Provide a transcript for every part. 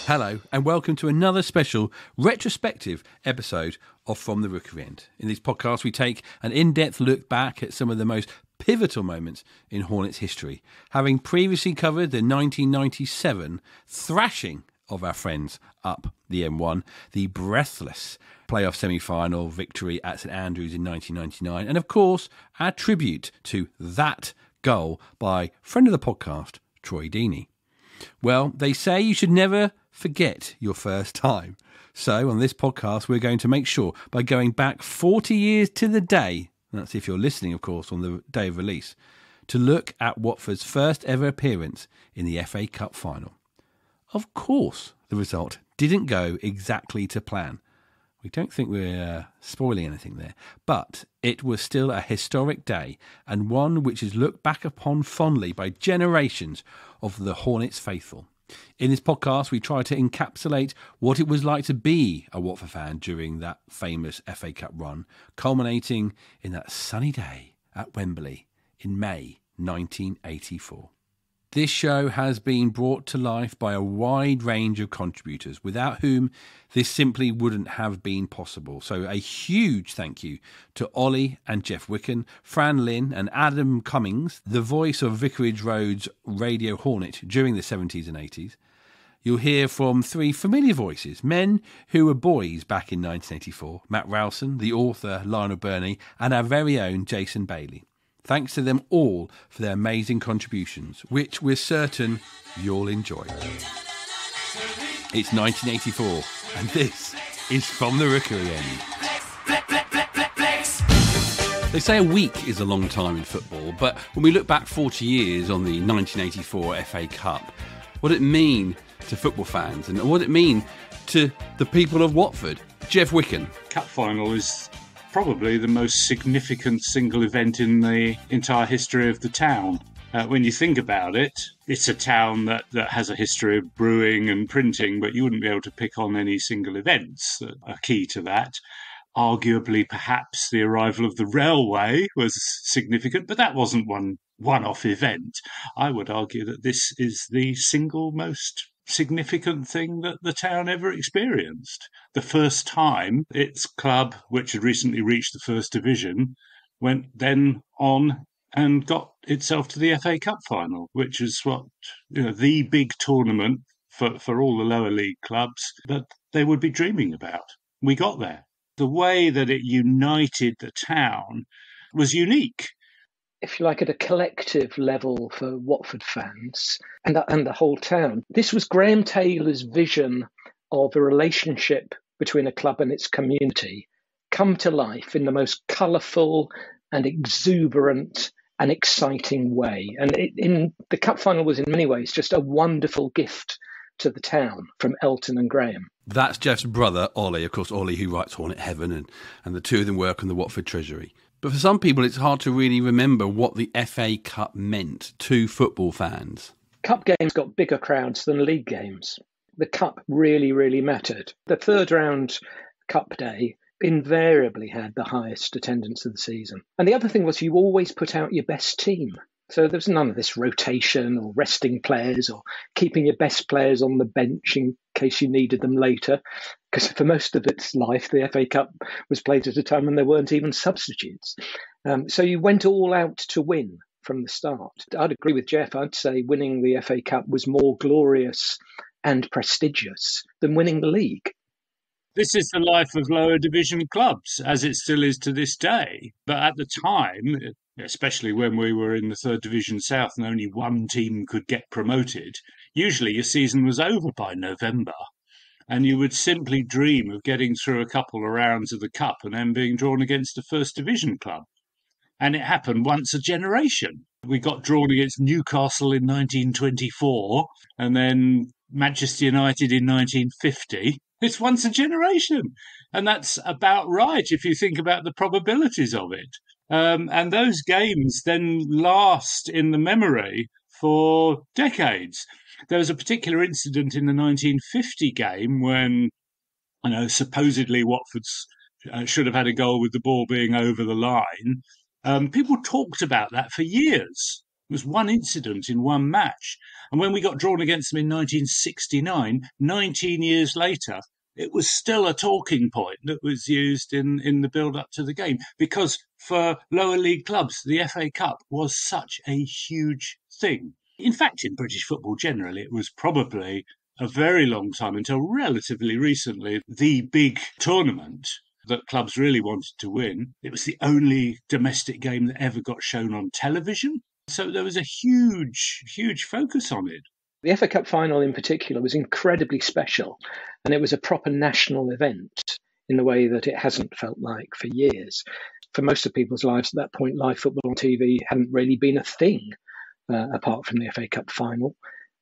Hello and welcome to another special retrospective episode of From the Rookery End. In this podcast we take an in-depth look back at some of the most pivotal moments in Hornets history, having previously covered the 1997 thrashing of our friends up the M1, the breathless playoff semi-final victory at St Andrews in 1999, and of course our tribute to that goal by friend of the podcast, Troy Deeney. Well, they say you should never forget your first time. So on this podcast, we're going to make sure by going back 40 years to the day, that's if you're listening, of course, on the day of release, to look at Watford's first ever appearance in the FA Cup final. Of course, the result didn't go exactly to plan. We don't think we're spoiling anything there, but it was still a historic day and one which is looked back upon fondly by generations of the Hornets faithful. In this podcast, we try to encapsulate what it was like to be a Watford fan during that famous FA Cup run, culminating in that sunny day at Wembley in May 1984. This show has been brought to life by a wide range of contributors, without whom this simply wouldn't have been possible. So a huge thank you to Ollie and Jeff Wicken, Fran Lynn and Adam Cummings, the voice of Vicarage Road's Radio Hornet during the 70s and 80s. You'll hear from three familiar voices, men who were boys back in 1984, Matt Rowson, the author Lionel Burney, and our very own Jason Bailey. Thanks to them all for their amazing contributions, which we're certain you'll enjoy. It's 1984, and this is From the Rookery End. They say a week is a long time in football, but when we look back 40 years on the 1984 FA Cup, what did it mean to football fans and what did it mean to the people of Watford? Jeff Wicken. Cup final is probably the most significant single event in the entire history of the town. When you think about it, it's a town that has a history of brewing and printing, but you wouldn't be able to pick on any single events that are key to that. Arguably, perhaps the arrival of the railway was significant, but that wasn't one-off event. I would argue that this is the single most significant thing that the town ever experienced. The first time its club, which had recently reached the First Division, went then on and got itself to the FA Cup final, which is the big tournament for all the lower league clubs that they would be dreaming about. We got there. The way that it united the town was unique. If you like, at a collective level for Watford fans and the whole town. This was Graham Taylor's vision of a relationship between a club and its community come to life in the most colourful and exuberant and exciting way. And in the cup final was in many ways just a wonderful gift to the town from Elton and Graham. That's Jeff's brother, Ollie, of course, Ollie who writes Hornet Heaven, and the two of them work on the Watford Treasury. But for some people, it's hard to really remember what the FA Cup meant to football fans. Cup games got bigger crowds than league games. The Cup really, really mattered. The third round Cup day invariably had the highest attendance of the season. And the other thing was you always put out your best team. So there was none of this rotation or resting players or keeping your best players on the bench in case you needed them later. Because for most of its life, the FA Cup was played at a time when there weren't even substitutes. So you went all out to win from the start. I'd agree with Jeff. I'd say winning the FA Cup was more glorious and prestigious than winning the league. This is the life of lower division clubs, as it still is to this day. But at the time, especially when we were in the Third Division South and only one team could get promoted, usually your season was over by November. And you would simply dream of getting through a couple of rounds of the Cup and then being drawn against a First Division club. And it happened once a generation. We got drawn against Newcastle in 1924 and then Manchester United in 1950. It's once a generation. And that's about right if you think about the probabilities of it. And those games then last in the memory for decades. There was a particular incident in the 1950 game when, supposedly Watford should have had a goal with the ball being over the line. People talked about that for years. It was one incident in one match. And when we got drawn against them in 1969, 19 years later, it was still a talking point that was used in the build-up to the game, because for lower league clubs, the FA Cup was such a huge thing. In fact, in British football generally, it was probably a very long time, until relatively recently, the big tournament that clubs really wanted to win. It was the only domestic game that ever got shown on television. So there was a huge focus on it. The FA Cup final in particular was incredibly special, and it was a proper national event in the way that it hasn't felt like for years. For most of people's lives at that point, live football on TV hadn't really been a thing, apart from the FA Cup final.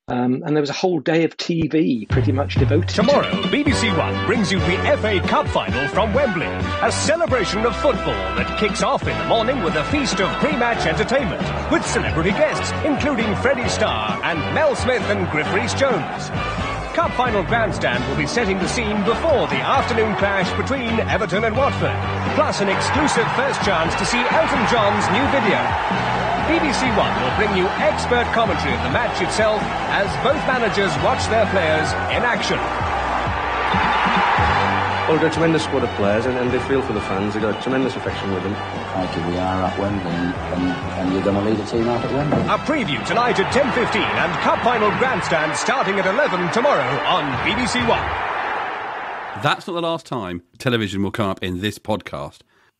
And there was a whole day of TV pretty much devoted Tomorrow, to it. BBC One brings you the FA Cup final from Wembley, a celebration of football that kicks off in the morning with a feast of pre-match entertainment, with celebrity guests, including Freddie Starr and Mel Smith and Griff Rhys-Jones. Cup final grandstand will be setting the scene before the afternoon clash between Everton and Watford, plus an exclusive first chance to see Elton John's new video. BBC One will bring you expert commentary of the match itself as both managers watch their players in action. Well, they're a tremendous squad of players, and they feel for the fans. They've got a tremendous affection with them. Crikey, we are at Wembley, and you're going to lead a team out at Wembley. A preview tonight at 10:15 and Cup Final Grandstand starting at 11 tomorrow on BBC One. That's not the last time television will come up in this podcast.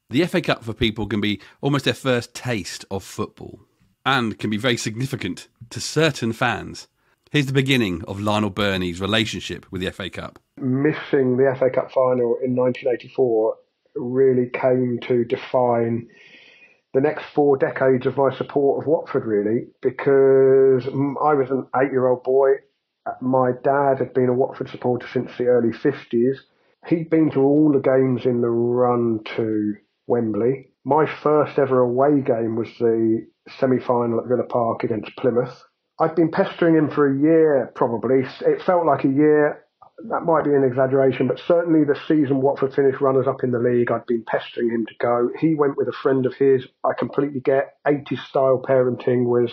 The FA Cup for people can be almost their first taste of football, and can be very significant to certain fans. Here's the beginning of Lionel Birnie's relationship with the FA Cup. Missing the FA Cup final in 1984 really came to define the next 4 decades of my support of Watford, really, because I was an 8-year-old boy. My dad had been a Watford supporter since the early 50s. He'd been to all the games in the run to Wembley. My first ever away game was the semi-final at Villa Park against Plymouth. I'd been pestering him for a year, probably. It felt like a year. That might be an exaggeration, but certainly the season Watford finished runners-up in the league, I'd been pestering him to go. He went with a friend of his. I completely get 80s-style parenting was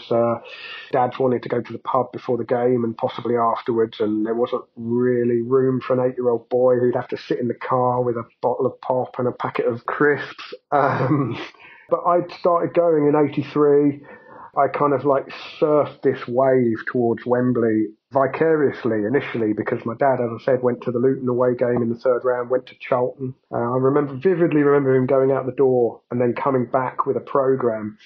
dads wanted to go to the pub before the game and possibly afterwards, and there wasn't really room for an 8-year-old boy who'd have to sit in the car with a bottle of pop and a packet of crisps. But I'd started going in 83. I kind of like surfed this wave towards Wembley vicariously initially, because my dad, as I said, went to the Luton away game in the third round, went to Charlton. I vividly remember him going out the door and then coming back with a programme.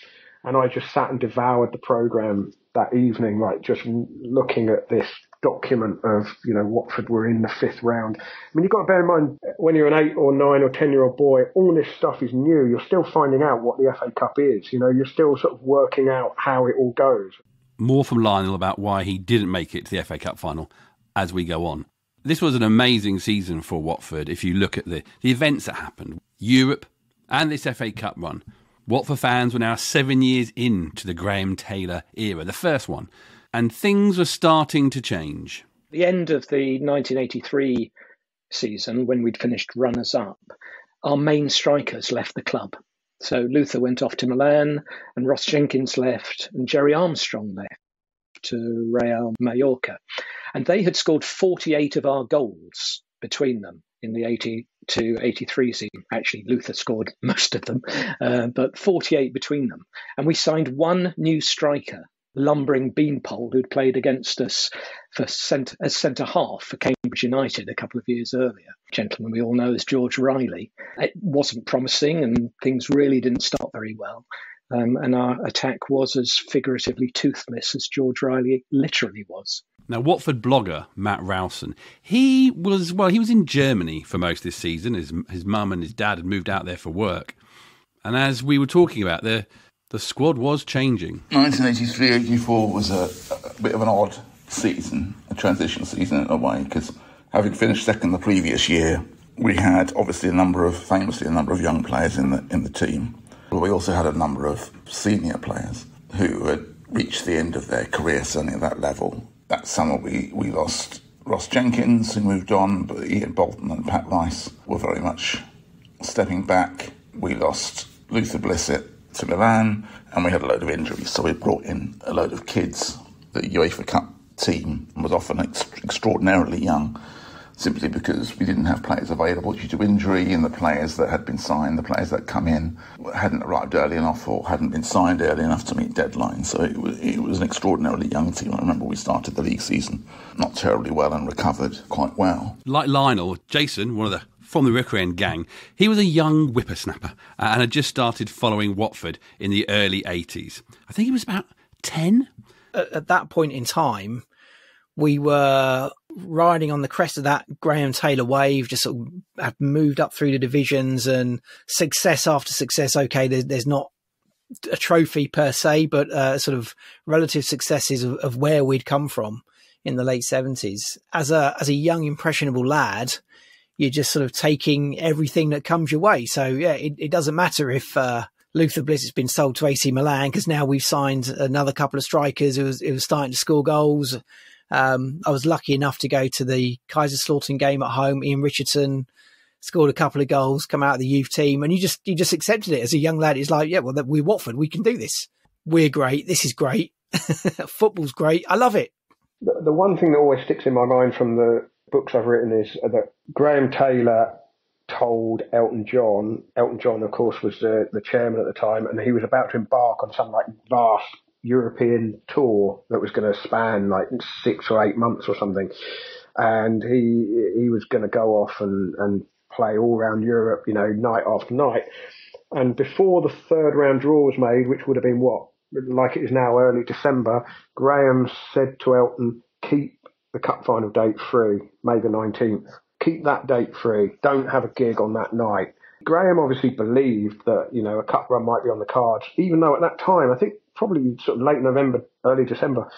And I just sat and devoured the programme that evening, like just looking at this document of, Watford were in the 5th round. I mean, you've got to bear in mind, when you're an 8 or 9 or 10-year-old boy, all this stuff is new. You're still finding out what the FA Cup is. You're still sort of working out how it all goes. More from Lionel about why he didn't make it to the FA Cup final as we go on. This was an amazing season for Watford if you look at the events that happened. Europe and this FA Cup run. Watford fans were now 7 years into the Graham Taylor era, the first one, and things were starting to change. The end of the 1983 season, when we'd finished runners-up, our main strikers left the club. So Luther went off to Milan, and Ross Jenkins left, and Jerry Armstrong left to Real Mallorca. And they had scored 48 of our goals between them in the 82-83 season. Actually, Luther scored most of them, but 48 between them. And we signed one new striker, lumbering beanpole, who'd played against us as centre-half for Cambridge United a couple of years earlier. A gentleman we all know as George Riley. It wasn't promising, and things really didn't start very well. And our attack was as figuratively toothless as George Riley literally was. Now, Watford blogger Matt Rowson, he was in Germany for most of this season. His mum and his dad had moved out there for work. And as we were talking about, the squad was changing. 1983-84 was a bit of an odd season, a transition season in a way, because having finished second the previous year, we had obviously famously a number of young players in the team. But we also had a number of senior players who had reached the end of their career, certainly at that level. That summer we lost Ross Jenkins, who moved on, but Ian Bolton and Pat Rice were very much stepping back. We lost Luther Blissett to Milan, and we had a load of injuries, so we brought in a load of kids. The UEFA Cup team was often extraordinarily young, simply because we didn't have players available due to injury, and the players that had been signed, the players that come in, hadn't arrived early enough or hadn't been signed early enough to meet deadlines. So it was an extraordinarily young team. I remember we started the league season not terribly well and recovered quite well. Like Lionel, Jason, one of the From the Rookery End gang, he was a young whippersnapper and had just started following Watford in the early 80s. I think he was about 10. At that point in time, we were riding on the crest of that Graham Taylor wave, just sort of had moved up through the divisions and success after success. Okay, there's not a trophy per se, but sort of relative successes of where we'd come from in the late 70s. As a young, impressionable lad, you're just sort of taking everything that comes your way. So, yeah, it doesn't matter if Luther Bliss has been sold to AC Milan, because now we've signed another couple of strikers who was starting to score goals. I was lucky enough to go to the Kaiserslautern game at home. Ian Richardson scored a couple of goals, come out of the youth team, and you just accepted it as a young lad. It's like, yeah, well, we're Watford. We can do this. We're great. This is great. Football's great. I love it. The one thing that always sticks in my mind from the books I've written is that Graham Taylor told Elton John, of course, was the chairman at the time, and he was about to embark on some like vast European tour that was going to span like 6 or 8 months or something, and he was going to go off and play all around Europe, you know, night after night. And before the third round draw was made, which would have been like it is now, early December, Graham said to Elton, keep the cup final date free, May the 19th. Keep that date free. Don't have a gig on that night. Graham obviously believed that, you know, a cup run might be on the cards, even though at that time, I think probably sort of late November, early December,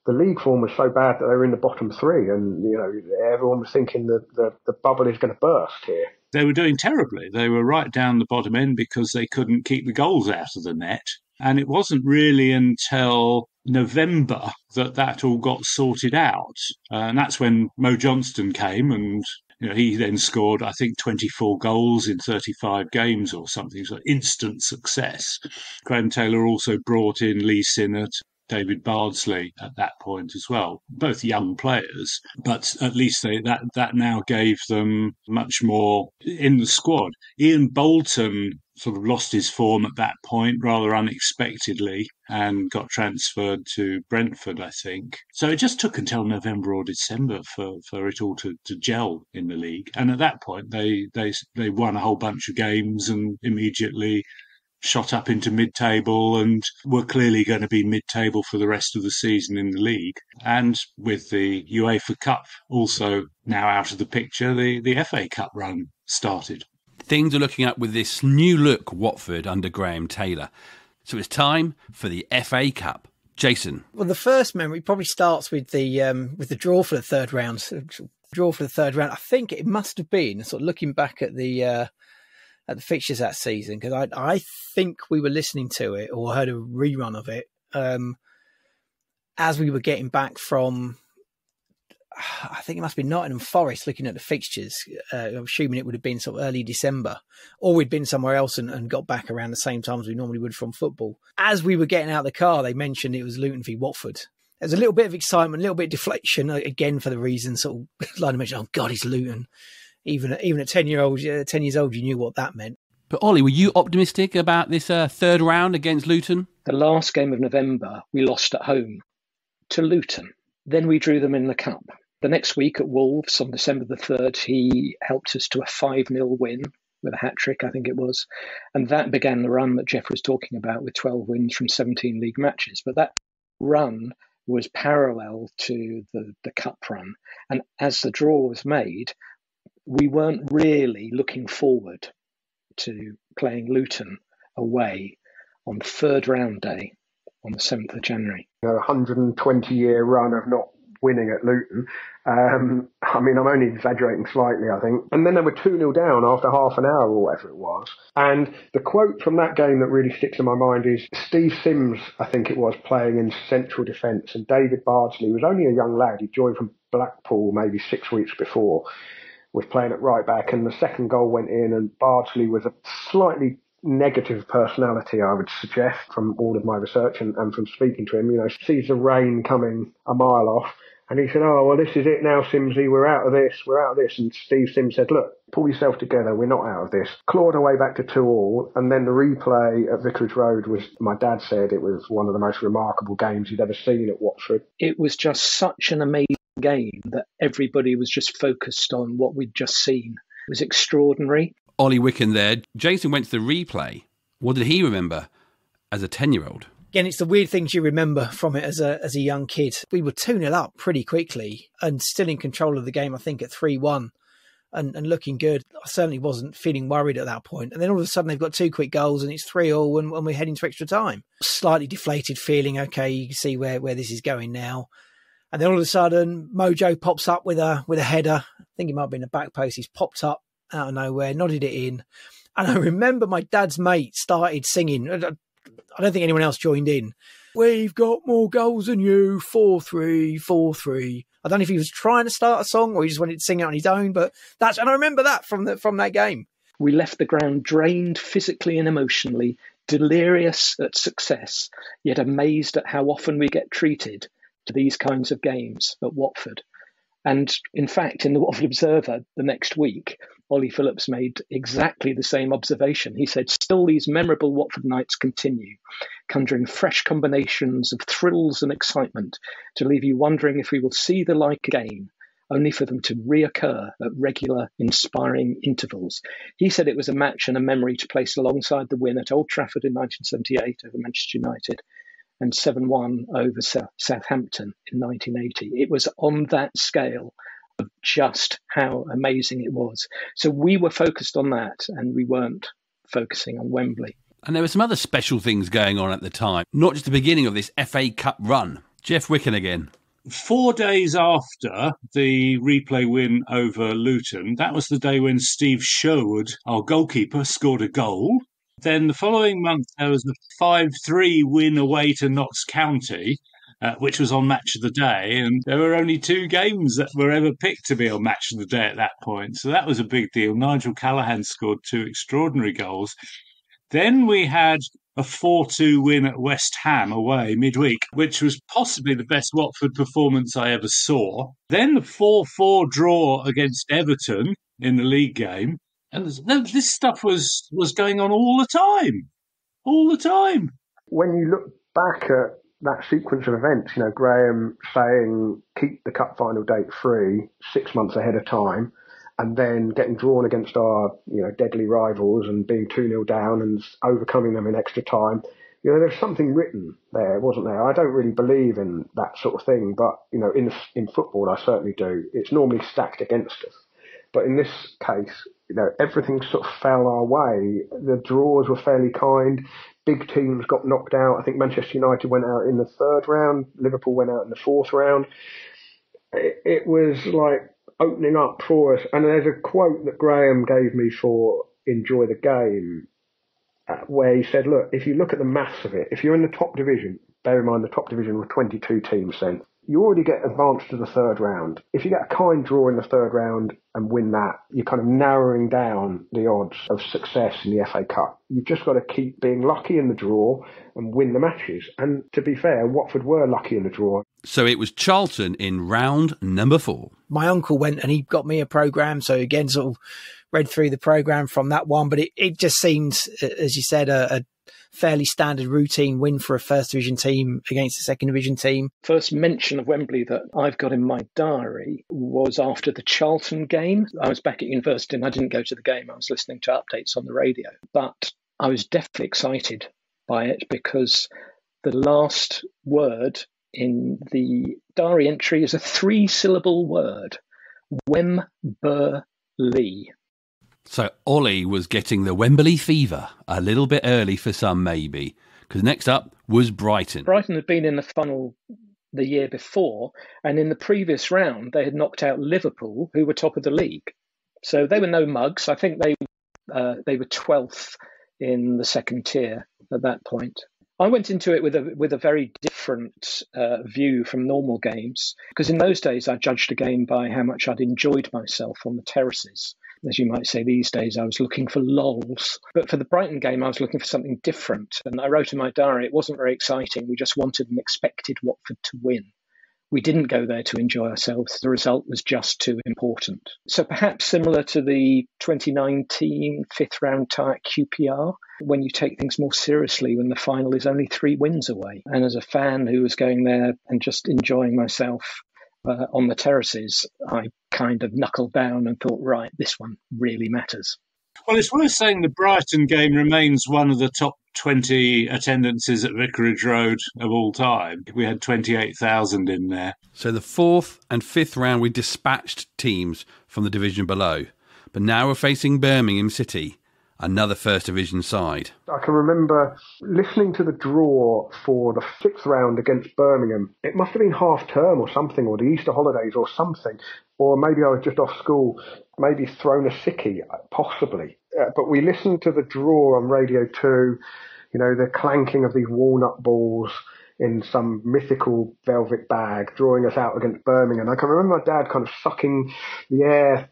the league form was so bad that they were in the bottom three, and, you know, everyone was thinking that the bubble is going to burst here. They were doing terribly. They were right down the bottom end because they couldn't keep the goals out of the net. And it wasn't really until November that all got sorted out. And that's when Mo Johnston came, and you know, he then scored, I think, 24 goals in 35 games or something. So instant success. Graham Taylor also brought in Lee Sinnott, David Bardsley at that point as well, both young players, but at least that now gave them much more in the squad. Ian Bolton sort of lost his form at that point rather unexpectedly and got transferred to Brentford, I think. So it just took until November or December for it all to gel in the league. And at that point, they won a whole bunch of games and immediately shot up into mid-table and were clearly going to be mid-table for the rest of the season in the league. And with the UEFA Cup also now out of the picture, the FA Cup run started. Things are looking up with this new look Watford under Graham Taylor. So it's time for the FA Cup. Jason. Well, the first memory probably starts with the draw for the third round. I think it must have been, sort of looking back at the fixtures that season, because I think we were listening to it or heard a rerun of it as we were getting back from, I think it must be Nottingham Forest, looking at the fixtures. I'm assuming it would have been sort of early December, or we'd been somewhere else and got back around the same time as we normally would from football. As we were getting out of the car, they mentioned it was Luton v Watford. There's a little bit of excitement, a little bit of deflection, again for the reason sort of like I mentioned, oh God, it's Luton. Even at 10 years old, you knew what that meant. But Ollie, were you optimistic about this third round against Luton? The last game of November, we lost at home to Luton. Then we drew them in the Cup. The next week at Wolves, on December the 3rd, he helped us to a 5-0 win with a hat-trick, I think it was. And that began the run that Jeff was talking about with 12 wins from 17 league matches. But that run was parallel to the Cup run. And as the draw was made, we weren't really looking forward to playing Luton away on the third round day on the 7th of January. A 120-year run of not winning at Luton. I mean, I'm only exaggerating slightly, I think. And then they were 2-0 down after half an hour or whatever it was. And the quote from that game that really sticks in my mind is Steve Sims, I think it was, playing in central defence. And David Bardsley was only a young lad. He joined from Blackpool maybe 6 weeks before, was playing at right back, and the second goal went in, and Bardsley was a slightly negative personality, I would suggest, from all of my research and from speaking to him. Sees the rain coming a mile off. And he said, oh, well, this is it now, Simsy. We're out of this. And Steve Sims said, look, pull yourself together. We're not out of this. Clawed our way back to 2-2. And then the replay at Vicarage Road was, my dad said, it was one of the most remarkable games he'd ever seen at Watford. It was just such an amazing game that everybody was just focused on what we'd just seen. It was extraordinary. Ollie Wicken there. Jason went to the replay. What did he remember as a 10-year-old? Again, it's the weird things you remember from it as a young kid. We were 2-0 up pretty quickly and still in control of the game, I think, at 3-1 and looking good. I certainly wasn't feeling worried at that point. And then all of a sudden they've got 2 quick goals and it's 3-3 and we're heading to extra time. Slightly deflated feeling, okay, you can see where this is going now. And then all of a sudden Mojo pops up with a header. I think it might have been a back post. He's popped up out of nowhere, nodded it in. And I remember my dad's mate started singing. I don't think anyone else joined in. We've got more goals than you, 4-3, 4-3. I don't know if he was trying to start a song or he just wanted to sing it on his own, but and I remember that from that game. We left the ground drained physically and emotionally, delirious at success, yet amazed at how often we get treated to these kinds of games at Watford. And in fact, in the Watford Observer the next week, Ollie Phillips made exactly the same observation. He said, still these memorable Watford nights continue, conjuring fresh combinations of thrills and excitement to leave you wondering if we will see the like again, only for them to reoccur at regular, inspiring intervals. He said it was a match and a memory to place alongside the win at Old Trafford in 1978 over Manchester United and 7-1 over Southampton in 1980. It was on that scale of just how amazing it was. So we were focused on that and we weren't focusing on Wembley. And there were some other special things going on at the time, not just the beginning of this FA Cup run. Jeff Wicken again. 4 days after the replay win over Luton, that was the day when Steve Sherwood, our goalkeeper, scored a goal. Then the following month, there was a 5-3 win away to Notts County, which was on Match of the Day. And there were only 2 games that were ever picked to be on Match of the Day at that point. So that was a big deal. Nigel Callaghan scored 2 extraordinary goals. Then we had a 4-2 win at West Ham away midweek, which was possibly the best Watford performance I ever saw. Then the 4-4 draw against Everton in the league game. And this stuff was going on all the time. When you look back at that sequence of events, Graham saying keep the cup final date free 6 months ahead of time, and then getting drawn against our deadly rivals and being 2-0 down and overcoming them in extra time. There's something written there, wasn't there? I don't really believe in that sort of thing, but in football I certainly do. It's normally stacked against us. But in this case, everything sort of fell our way. The draws were fairly kind. Big teams got knocked out. I think Manchester United went out in the 3rd round. Liverpool went out in the 4th round. It was like opening up for us. And there's a quote that Graham gave me for Enjoy the Game, where he said, look, if you look at the maths of it, if you're in the top division, bear in mind the top division were 22 teams then, you already get advanced to the 3rd round. If you get a kind draw in the 3rd round and win that, you're kind of narrowing down the odds of success in the FA Cup. You've just got to keep being lucky in the draw and win the matches. And to be fair, Watford were lucky in the draw. So it was Charlton in round number 4. My uncle went and he got me a programme. So again, sort of read through the programme from that one. But it just seemed, as you said, a fairly standard routine win for a 1st Division team against a 2nd Division team. First mention of Wembley that I've got in my diary was after the Charlton game. I was back at university and I didn't go to the game. I was listening to updates on the radio. But I was definitely excited by it because the last word in the diary entry is a 3-syllable word. Wembley. So Ollie was getting the Wembley fever a little bit early for some, maybe, because next up was Brighton. Brighton had been in the funnel the year before, and in the previous round they had knocked out Liverpool, who were top of the league. So they were no mugs. I think they were 12th in the 2nd tier at that point. I went into it with a very different view from normal games, because in those days I judged a game by how much I'd enjoyed myself on the terraces. As you might say these days, I was looking for lols. But for the Brighton game, I was looking for something different. And I wrote in my diary, it wasn't very exciting. We just wanted and expected Watford to win. We didn't go there to enjoy ourselves. The result was just too important. So perhaps similar to the 2019 fifth round tie at QPR, when you take things more seriously when the final is only 3 wins away. And as a fan who was going there and just enjoying myself on the terraces, I kind of knuckled down and thought, right, this one really matters. Well, it's worth saying the Brighton game remains one of the top 20 attendances at Vicarage Road of all time. We had 28,000 in there. So the 4th and 5th round, we dispatched teams from the division below. But now we're facing Birmingham City, another First Division side. I can remember listening to the draw for the 6th round against Birmingham. It must have been half term or something, or the Easter holidays or something. Or maybe I was just off school, maybe thrown a sickie, possibly. But we listened to the draw on Radio 2, the clanking of these walnut balls in some mythical velvet bag, drawing us out against Birmingham. I can remember my dad kind of sucking the air,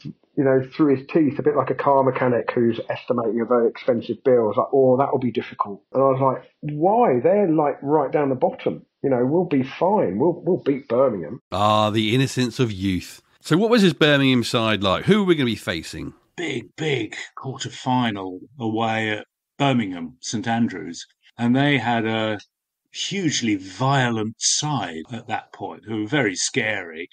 through his teeth, a bit like a car mechanic who's estimating a very expensive bill. I was like, oh, that'll be difficult. And I was like, why? They're like right down the bottom. We'll be fine. We'll beat Birmingham. Ah, the innocence of youth. So what was his Birmingham side like? Who were we going to be facing? Big quarter-final away at Birmingham, St Andrews. And they had a hugely violent side at that point, who were very scary.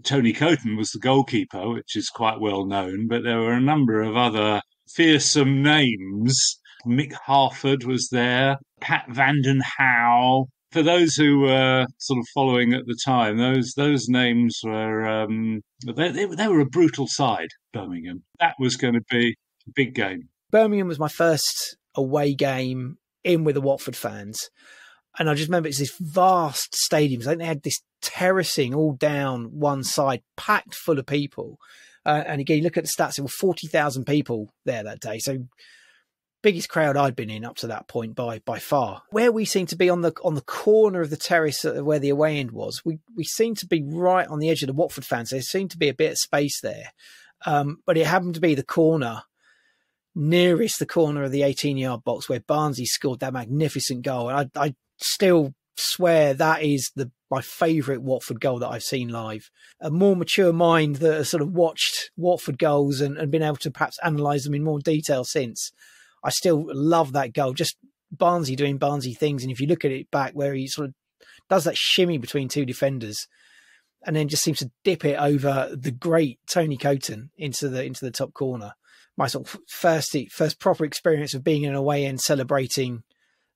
Tony Coton was the goalkeeper, which is quite well known, but there were a number of other fearsome names. Mick Harford was there, Pat Vanden Houw. For those who were sort of following at the time, those names were they were a brutal side, Birmingham. That was going to be a big game. Birmingham was my first away game in with the Watford fans. And I just remember it's this vast stadium. I think they had this terracing all down one side, packed full of people. And again, you look at the stats, there were 40,000 people there that day. So biggest crowd I'd been in up to that point by far. Where we seemed to be on the corner of the terrace where the away end was, we seemed to be right on the edge of the Watford fans. There seemed to be a bit of space there. But it happened to be the corner, nearest the corner of the 18-yard box where Barnsley scored that magnificent goal. And I still swear that is my favourite Watford goal that I've seen live. A more mature mind that has sort of watched Watford goals and been able to perhaps analyse them in more detail since. I still love that goal. Just Barnsley doing Barnsley things. And if you look at it back where he sort of does that shimmy between two defenders and then just seems to dip it over the great Tony Coton into the top corner. My sort of first proper experience of being in an away end celebrating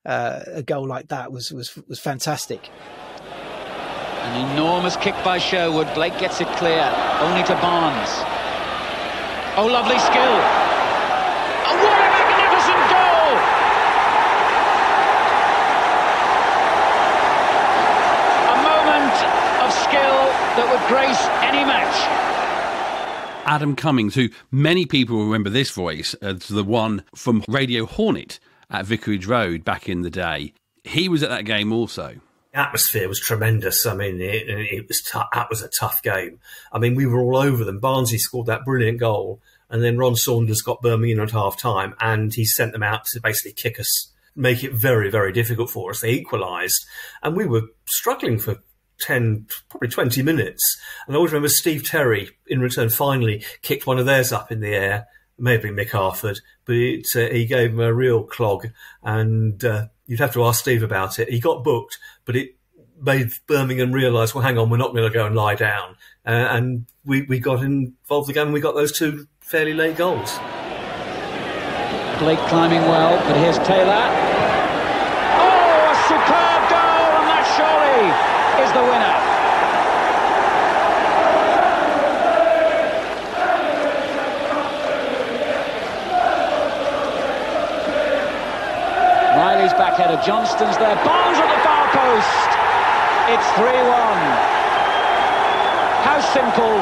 a goal like that was fantastic. An enormous kick by Sherwood. Blake gets it clear, only to Barnes. Oh, lovely skill. Oh, what a magnificent goal! A moment of skill that would grace any match. Adam Cummings, who many people will remember this voice as the one from Radio Hornet at Vicarage Road back in the day. He was at that game also. The atmosphere was tremendous. I mean, it was that was a tough game. I mean, we were all over them. Barnsley scored that brilliant goal, and then Ron Saunders got Birmingham at half-time, and he sent them out to basically kick us, make it very, very difficult for us. They equalised, and we were struggling for 10, probably 20 minutes. And I always remember Steve Terry, in return, finally kicked one of theirs up in the air. It may have been Mick Harford, but he gave him a real clog, and you'd have to ask Steve about it. He got booked, but it made Birmingham realise, well, hang on, we're not going to go and lie down. And we got involved again, and we got those 2 fairly late goals. Blake climbing well, but here's Taylor. Oh, a superb goal, and that surely is the winner. Riley's back header, Johnston's there, Barnes at the far post. It's 3-1. How simple,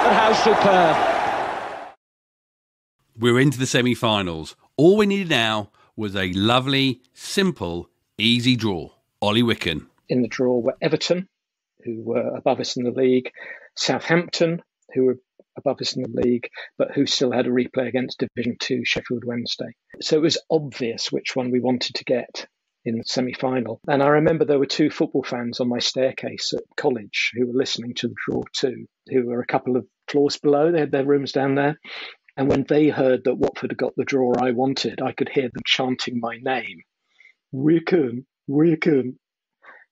but how superb. We're into the semi-finals. All we needed now was a lovely, simple, easy draw. Ollie Wicken. In the draw were Everton, who were above us in the league, Southampton, who were above us in the league, but who still had a replay against Division 2 Sheffield Wednesday. So it was obvious which one we wanted to get in the semi-final. And I remember there were 2 football fans on my staircase at college who were listening to the draw too, who were a couple of floors below. They had their rooms down there. And when they heard that Watford had got the draw I wanted, I could hear them chanting my name. Wigan,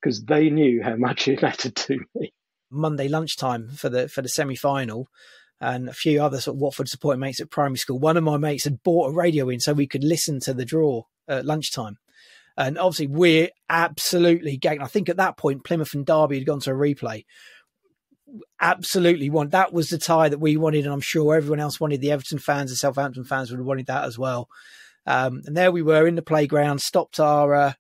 because they knew how much it mattered to me. Monday lunchtime for the semi-final, and a few other sort of Watford supporting mates at primary school. One of my mates had bought a radio in so we could listen to the draw at lunchtime. And obviously we're absolutely gagging. I think at that point, Plymouth and Derby had gone to a replay. Absolutely that was the tie that we wanted, and I'm sure everyone else wanted. The Everton fans and Southampton fans would have wanted that as well. And there we were in the playground, stopped our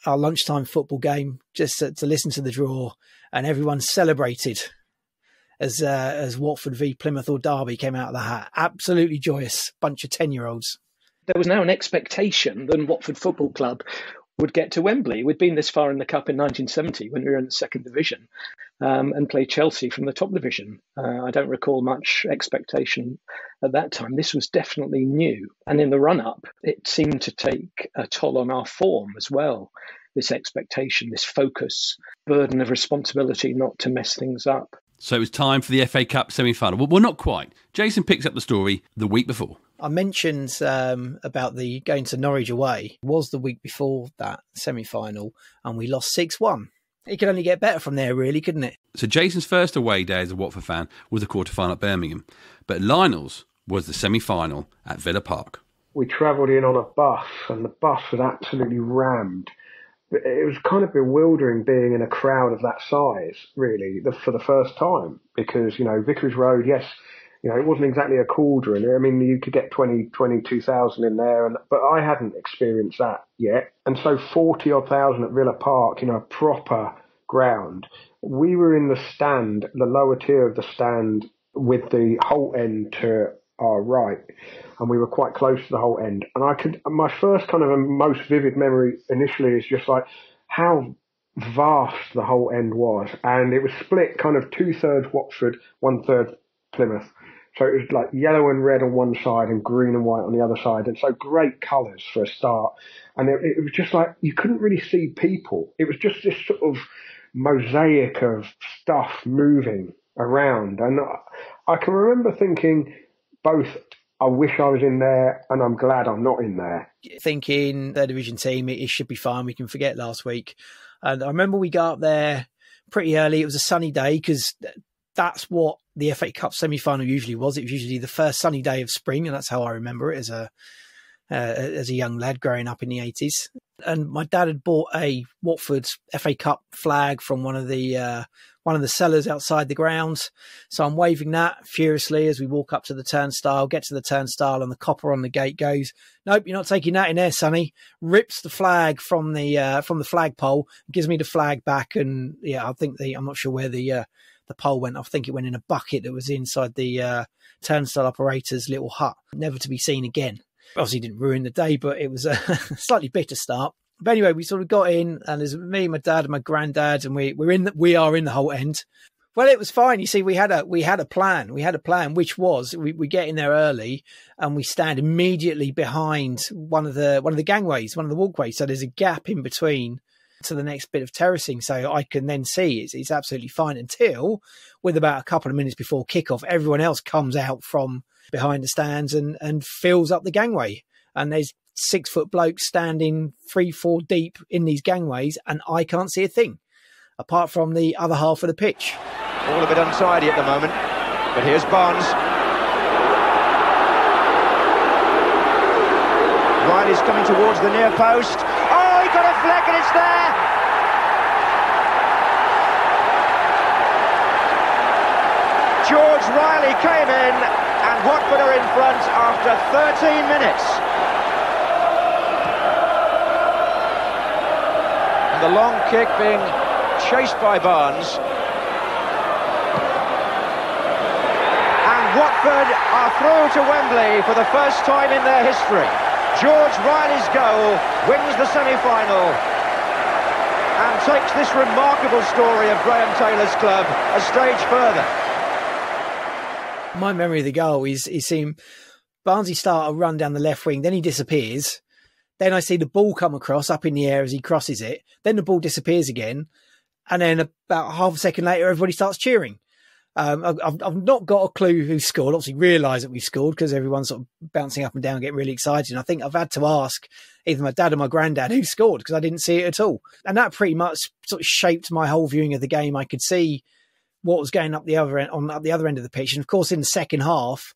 lunchtime football game just to listen to the draw, and everyone celebrated as Watford v Plymouth or Derby came out of the hat. Absolutely joyous bunch of 10-year-olds. There was now an expectation that Watford Football Club would get to Wembley. We'd been this far in the Cup in 1970 when we were in the second division, and played Chelsea from the top division. I don't recall much expectation at that time. This was definitely new. And in the run-up, it seemed to take a toll on our form as well. This expectation, this focus, burden of responsibility not to mess things up. So it was time for the FA Cup semi-final. Well, not quite. Jason picks up the story the week before. I mentioned about the going to Norwich away. It was the week before that semi-final, and we lost 6-1. It could only get better from there, really, couldn't it? So Jason's first away day as a Watford fan was the quarter-final at Birmingham. But Lionel's was the semi-final at Villa Park. We travelled in on a bus, and the bus was absolutely rammed. It was kind of bewildering being in a crowd of that size, really, for the first time. Because, Vicarage Road, yes, it wasn't exactly a cauldron. I mean, you could get 22,000 in there, but I hadn't experienced that yet. And so 40-odd thousand at Villa Park, a proper ground. We were in the stand, the lower tier of the stand, with the Holt end to our right, and we were quite close to the Holt end. And my first kind of most vivid memory initially is just like how vast the Holt end was. And it was split kind of 2/3 Watford, 1/3 Plymouth. So it was like yellow and red on one side and green and white on the other side. And so great colours for a start. And it was just like you couldn't really see people. It was just this sort of mosaic of stuff moving around. And I can remember thinking both, I wish I was in there and I'm glad I'm not in there. Thinking third division team, it should be fine. We can forget last week. And I remember we got up there pretty early. It was a sunny day because that's what the FA Cup semi-final usually was. It was usually the first sunny day of spring, and that's how I remember it as a young lad growing up in the 80s. And my dad had bought a Watford FA Cup flag from one of the sellers outside the grounds. So I'm waving that furiously as we walk up to the turnstile, get to the turnstile, and the copper on the gate goes, "Nope, you're not taking that in there, sonny." Rips the flag from the flagpole, gives me the flag back, and yeah, I'm not sure where the pole went. I think it went in a bucket that was inside the turnstile operator's little hut, never to be seen again. Obviously didn't ruin the day, but it was a slightly bitter start. But anyway, we sort of got in, and there's me, my dad, and my granddad, and we are in the Holt end. Well, it was fine. You see, we had a plan. We had a plan, which was we get in there early, and we stand immediately behind one of the gangways, one of the walkways. So there's a gap in between to the next bit of terracing, so I can then see it's absolutely fine until, with about a couple of minutes before kickoff, everyone else comes out from behind the stands and fills up the gangway, and there's 6-foot blokes standing 3-4 deep in these gangways, and I can't see a thing apart from the other half of the pitch. All a bit untidy at the moment, but here's Barnes. Riley's coming towards the near post. Oh, he got a fleck and it's there! George Riley came in, and Watford are in front after 13 minutes. And the long kick being chased by Barnes. And Watford are through to Wembley for the first time in their history. George Riley's goal wins the semi-final and takes this remarkable story of Graham Taylor's club a stage further. My memory of the goal is seeing Barnsley start a run down the left wing, then he disappears. Then I see the ball come across up in the air as he crosses it. Then the ball disappears again. And then about half a second later, everybody starts cheering. I've not got a clue who scored. Obviously realised that we've scored because everyone's sort of bouncing up and down, getting really excited. And I think I've had to ask either my dad or my granddad who scored because I didn't see it at all. And that pretty much sort of shaped my whole viewing of the game. I could see what was going up the other end, up the other end of the pitch. And of course, in the second half,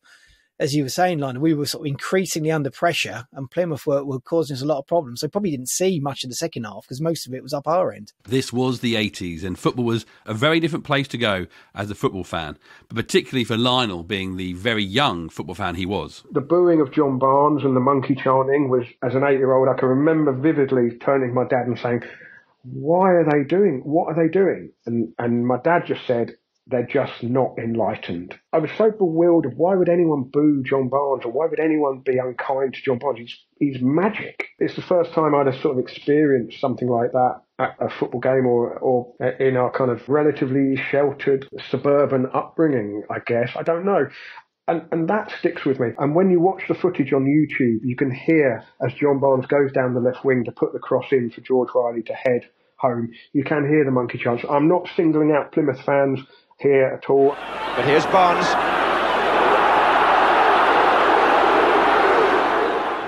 as you were saying, Lionel, we were sort of increasingly under pressure and Plymouth were causing us a lot of problems. So probably didn't see much of the second half because most of it was up our end. This was the 80s and football was a very different place to go as a football fan, but particularly for Lionel being the very young football fan he was. The booing of John Barnes and the monkey chanting was, as an 8-year-old, I can remember vividly turning to my dad and saying, "Why are they doing? What are they doing?" And my dad just said, "They're just not enlightened." I was so bewildered. Why would anyone boo John Barnes, or why would anyone be unkind to John Barnes? He's magic. It's the first time I'd have sort of experienced something like that at a football game or in our kind of relatively sheltered suburban upbringing, I guess. I don't know. And that sticks with me. And when you watch the footage on YouTube, you can hear as John Barnes goes down the left wing to put the cross in for George Riley to head home. You can hear the monkey chants. I'm not singling out Plymouth fans here at all. But here's Barnes.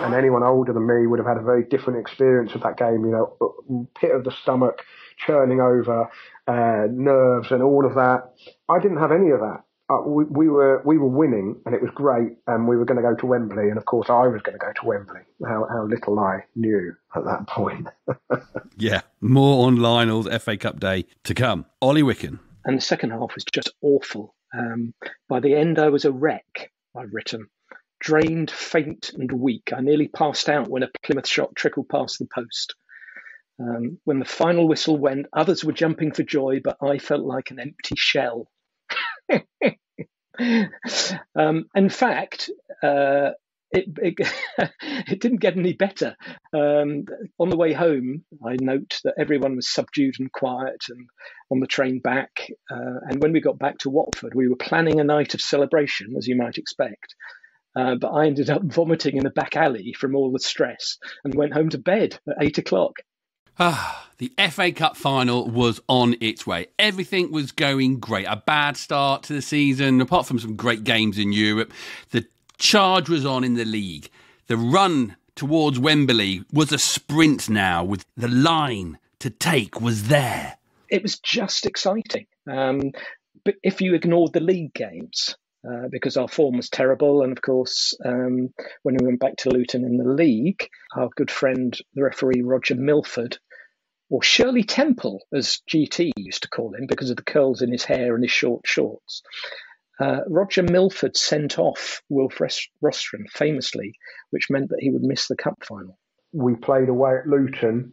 And anyone older than me would have had a very different experience of that game, you know, pit of the stomach, churning over, nerves and all of that. I didn't have any of that. We were winning and it was great, and we were going to go to Wembley, and of course I was going to go to Wembley. How little I knew at that point. Yeah, more on Lionel's FA Cup day to come. Ollie Wicken. And the second half was just awful. By the end, I was a wreck, I've written. Drained, faint and weak. I nearly passed out when a Plymouth shot trickled past the post. When the final whistle went, others were jumping for joy, but I felt like an empty shell. In fact, it didn't get any better. On the way home, I note that everyone was subdued and quiet, and on the train back. And when we got back to Watford, we were planning a night of celebration, as you might expect. But I ended up vomiting in a back alley from all the stress and went home to bed at 8 o'clock. The FA Cup final was on its way. Everything was going great. A bad start to the season, apart from some great games in Europe. The charge was on in the league. The run towards Wembley was a sprint now, with the line to take was there. It was just exciting. But if you ignored the league games, because our form was terrible, and of course, when we went back to Luton in the league, our good friend, the referee Roger Milford, or Shirley Temple, as GT used to call him because of the curls in his hair and his short shorts, Roger Milford sent off Wilf Rostron famously, which meant that he would miss the cup final. We played away at Luton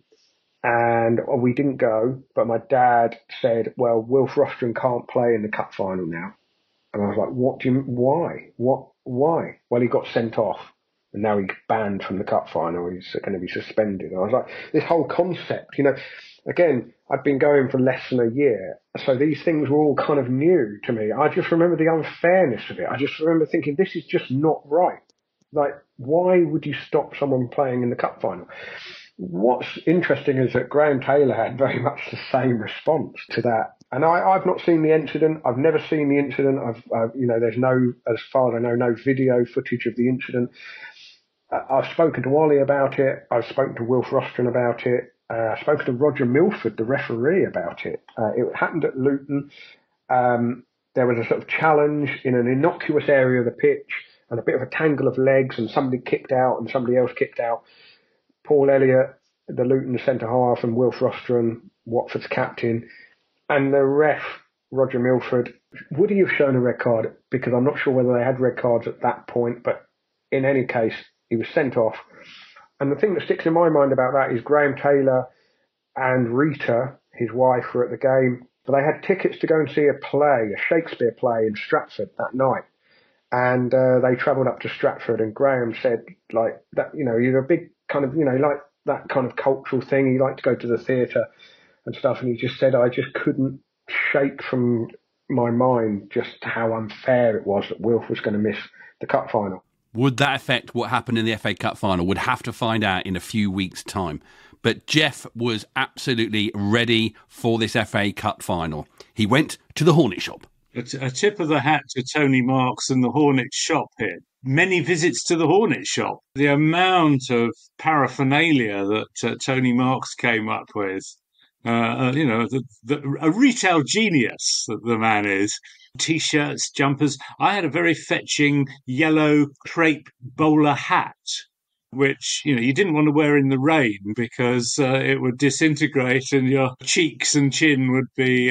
and we didn't go, but my dad said, "Well, Wilf Rostron can't play in the cup final now." And I was like, "What do you mean? Why? Why?" "Well, he got sent off and now he's banned from the cup final. He's going to be suspended." And I was like, this whole concept, you know, again, I'd been going for less than a year. So these things were all kind of new to me. I just remember the unfairness of it. I just remember thinking, this is just not right. Like, why would you stop someone playing in the cup final? What's interesting is that Graham Taylor had very much the same response to that. And I've not seen the incident. I've never seen the incident. There's no, as far as I know, no video footage of the incident. I've spoken to Ollie about it. I've spoken to Wilf Rostron about it. I've spoken to Roger Milford, the referee, about it. It happened at Luton. There was a sort of challenge in an innocuous area of the pitch and a bit of a tangle of legs, and somebody kicked out and somebody else kicked out. Paul Elliott, the Luton centre-half, and Wilf Rostron, Watford's captain, and the ref, Roger Milford. Would he have shown a red card? Because I'm not sure whether they had red cards at that point, but in any case, he was sent off. And the thing that sticks in my mind about that is Graham Taylor and Rita, his wife, were at the game, but they had tickets to go and see a play, a Shakespeare play in Stratford that night. And they travelled up to Stratford, and Graham said, like, that, you know, you're a big kind of, you know, like that kind of cultural thing. He liked to go to the theatre and stuff. And he just said, I just couldn't shake from my mind just how unfair it was that Wilf was going to miss the cup final. Would that affect what happened in the FA Cup final? We'd have to find out in a few weeks' time. But Jeff was absolutely ready for this FA Cup final. He went to the Hornet shop. A tip of the hat to Tony Marks and the Hornet shop here. Many visits to the Hornet shop. The amount of paraphernalia that Tony Marks came up with. A retail genius that the man is. T-shirts, jumpers. I had a very fetching yellow crepe bowler hat, which, you didn't want to wear in the rain because it would disintegrate and your cheeks and chin would be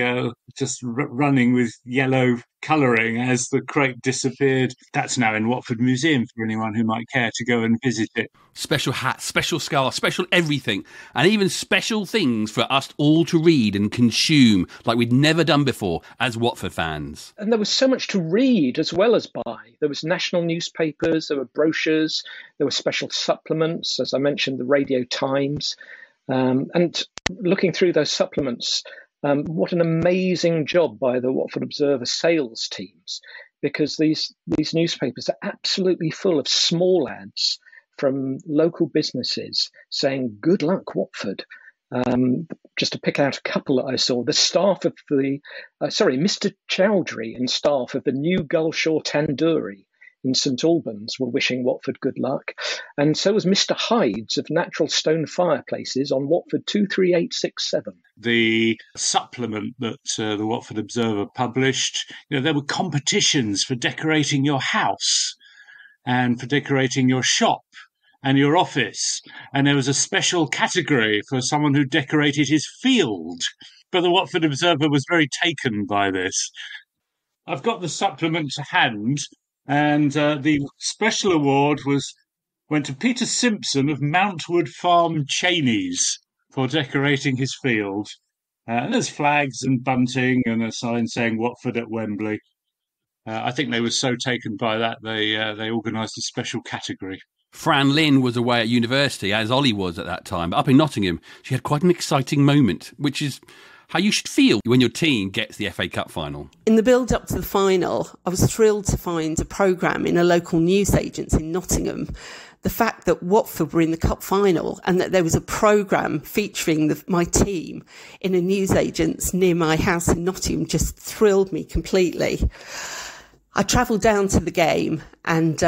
just running with yellow colouring as the crepe disappeared. That's now in Watford Museum for anyone who might care to go and visit it. Special hat, special scarf, special everything, and even special things for us all to read and consume like we'd never done before as Watford fans. And there was so much to read as well as buy. There was national newspapers, there were brochures, there were special supplements, as I mentioned, the Radio Times. And looking through those supplements, what an amazing job by the Watford Observer sales teams, because these newspapers are absolutely full of small ads from local businesses saying, "Good luck, Watford." Just to pick out a couple that I saw, the staff of Mr. Chowdhury and staff of the new Gulshaw Tandoori in St Albans were wishing Watford good luck. And so was Mr. Hyde's of Natural Stone Fireplaces on Watford 23867. The supplement that the Watford Observer published, there were competitions for decorating your house and for decorating your shop and your office. And there was a special category for someone who decorated his field. But the Watford Observer was very taken by this. I've got the supplement to hand, and the special award went to Peter Simpson of Mountwood Farm Cheneys for decorating his field. And there's flags and bunting and a sign saying Watford at Wembley. I think they were so taken by that they organised a special category. Fran Lynn was away at university, as Ollie was at that time. But up in Nottingham, she had quite an exciting moment, which is how you should feel when your team gets the FA Cup final. In the build-up to the final, I was thrilled to find a programme in a local newsagent in Nottingham. The fact that Watford were in the cup final and that there was a programme featuring my team in a newsagent's near my house in Nottingham just thrilled me completely. I travelled down to the game and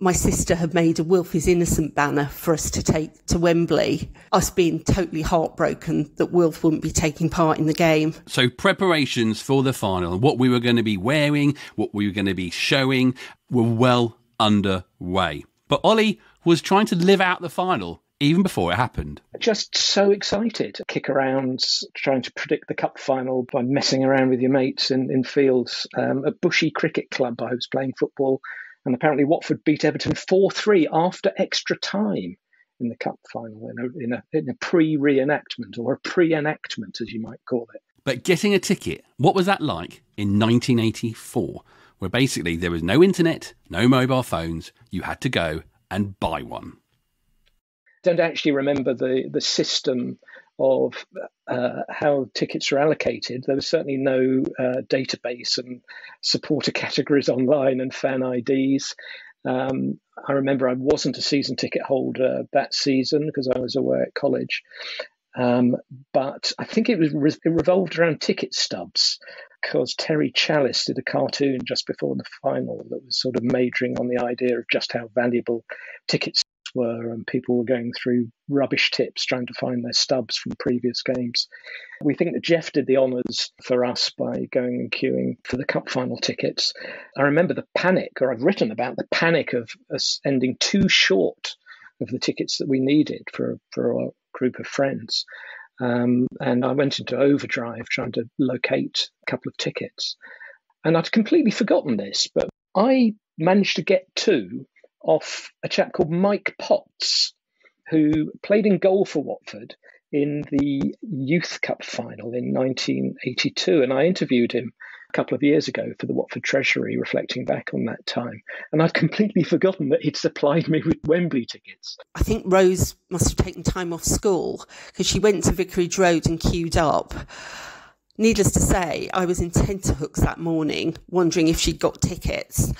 my sister had made a Wilf is Innocent banner for us to take to Wembley, us being totally heartbroken that Wilf wouldn't be taking part in the game. So preparations for the final, what we were going to be wearing, what we were going to be showing, were well underway. But Ollie was trying to live out the final even before it happened. Just so excited. Kick around, trying to predict the cup final by messing around with your mates in fields. At Bushy Cricket Club, I was playing football, and apparently Watford beat Everton 4-3 after extra time in the cup final, in a pre-reenactment, or a pre-enactment, as you might call it. But getting a ticket, what was that like in 1984, where basically there was no internet, no mobile phones, you had to go and buy one? Don't actually remember the system of how tickets are allocated. There was certainly no database and supporter categories online and fan IDs. I remember I wasn't a season ticket holder that season because I was away at college. But I think it revolved around ticket stubs, because Terry Challis did a cartoon just before the final that was sort of majoring on the idea of just how valuable tickets were, and people were going through rubbish tips trying to find their stubs from previous games. We think that Jeff did the honours for us by going and queuing for the cup final tickets. I remember the panic, or I've written about the panic of us ending too short of the tickets that we needed for our group of friends. And I went into overdrive trying to locate a couple of tickets. And I'd completely forgotten this, but I managed to get two off a chap called Mike Potts, who played in goal for Watford in the Youth Cup final in 1982. And I interviewed him a couple of years ago for the Watford Treasury, reflecting back on that time. And I'd completely forgotten that he'd supplied me with Wembley tickets. I think Rose must have taken time off school because she went to Vicarage Road and queued up. Needless to say, I was in tenterhooks that morning, wondering if she'd got tickets.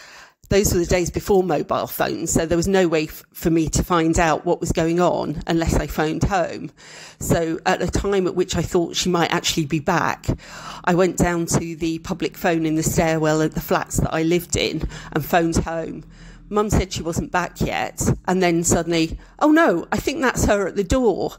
Those were the days before mobile phones, so there was no way for me to find out what was going on unless I phoned home. So at a time at which I thought she might actually be back, I went down to the public phone in the stairwell at the flats that I lived in and phoned home. Mum said she wasn't back yet, and then suddenly, oh no, I think that's her at the door.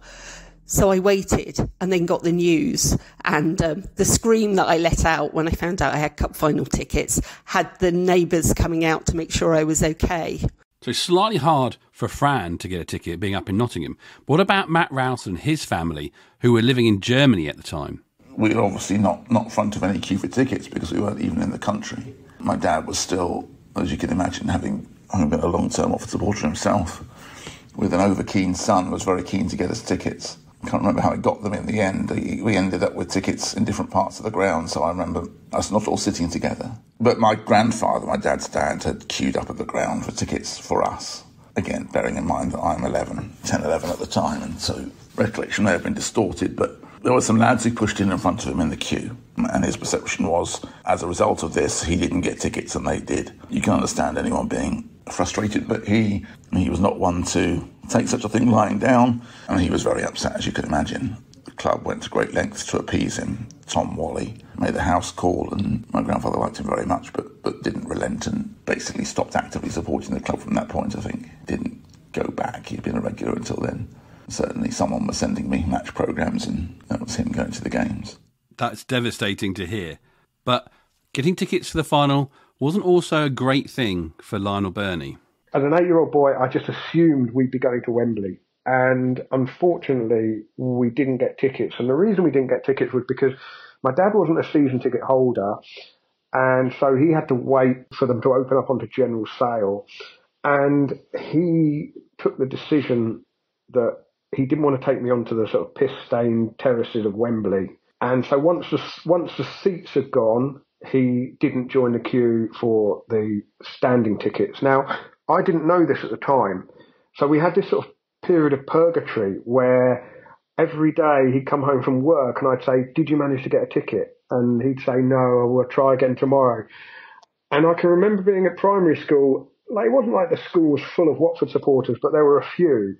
So I waited and then got the news, and the scream that I let out when I found out I had cup final tickets had the neighbours coming out to make sure I was okay. So it's slightly hard for Fran to get a ticket being up in Nottingham. What about Matt Rouse and his family, who were living in Germany at the time? We were obviously not front of any queue for tickets because we weren't even in the country. My dad was still, as you can imagine, having been a long-term Watford supporter himself, with an over-keen son, was very keen to get us tickets. I can't remember how he got them in the end. We ended up with tickets in different parts of the ground, so I remember us not all sitting together. But my grandfather, my dad's dad, had queued up at the ground for tickets for us. Again, bearing in mind that I'm 11 at the time, and so recollection may have been distorted, but there were some lads who pushed in front of him in the queue, and his perception was, as a result of this, he didn't get tickets and they did. You can understand anyone being frustrated, but he was not one to take such a thing lying down, and he was very upset, as you can imagine. The club went to great lengths to appease him. Tom Wally made the house call, and my grandfather liked him very much, but didn't relent and basically stopped actively supporting the club from that point, I think. Didn't go back. He'd been a regular until then. Certainly someone was sending me match programmes, and that was him going to the games. That's devastating to hear. But getting tickets for the final wasn't also a great thing for Lionel Birnie. As an 8-year-old boy, I just assumed we'd be going to Wembley. And unfortunately, we didn't get tickets. And the reason we didn't get tickets was because my dad wasn't a season ticket holder. And so he had to wait for them to open up onto general sale. And he took the decision that he didn't want to take me onto the sort of piss-stained terraces of Wembley. And so once the seats had gone, he didn't join the queue for the standing tickets. Now, I didn't know this at the time. So we had this sort of period of purgatory where every day he'd come home from work and I'd say, did you manage to get a ticket? And he'd say, no, we'll try again tomorrow. And I can remember being at primary school. Like, it wasn't like the school was full of Watford supporters, but there were a few.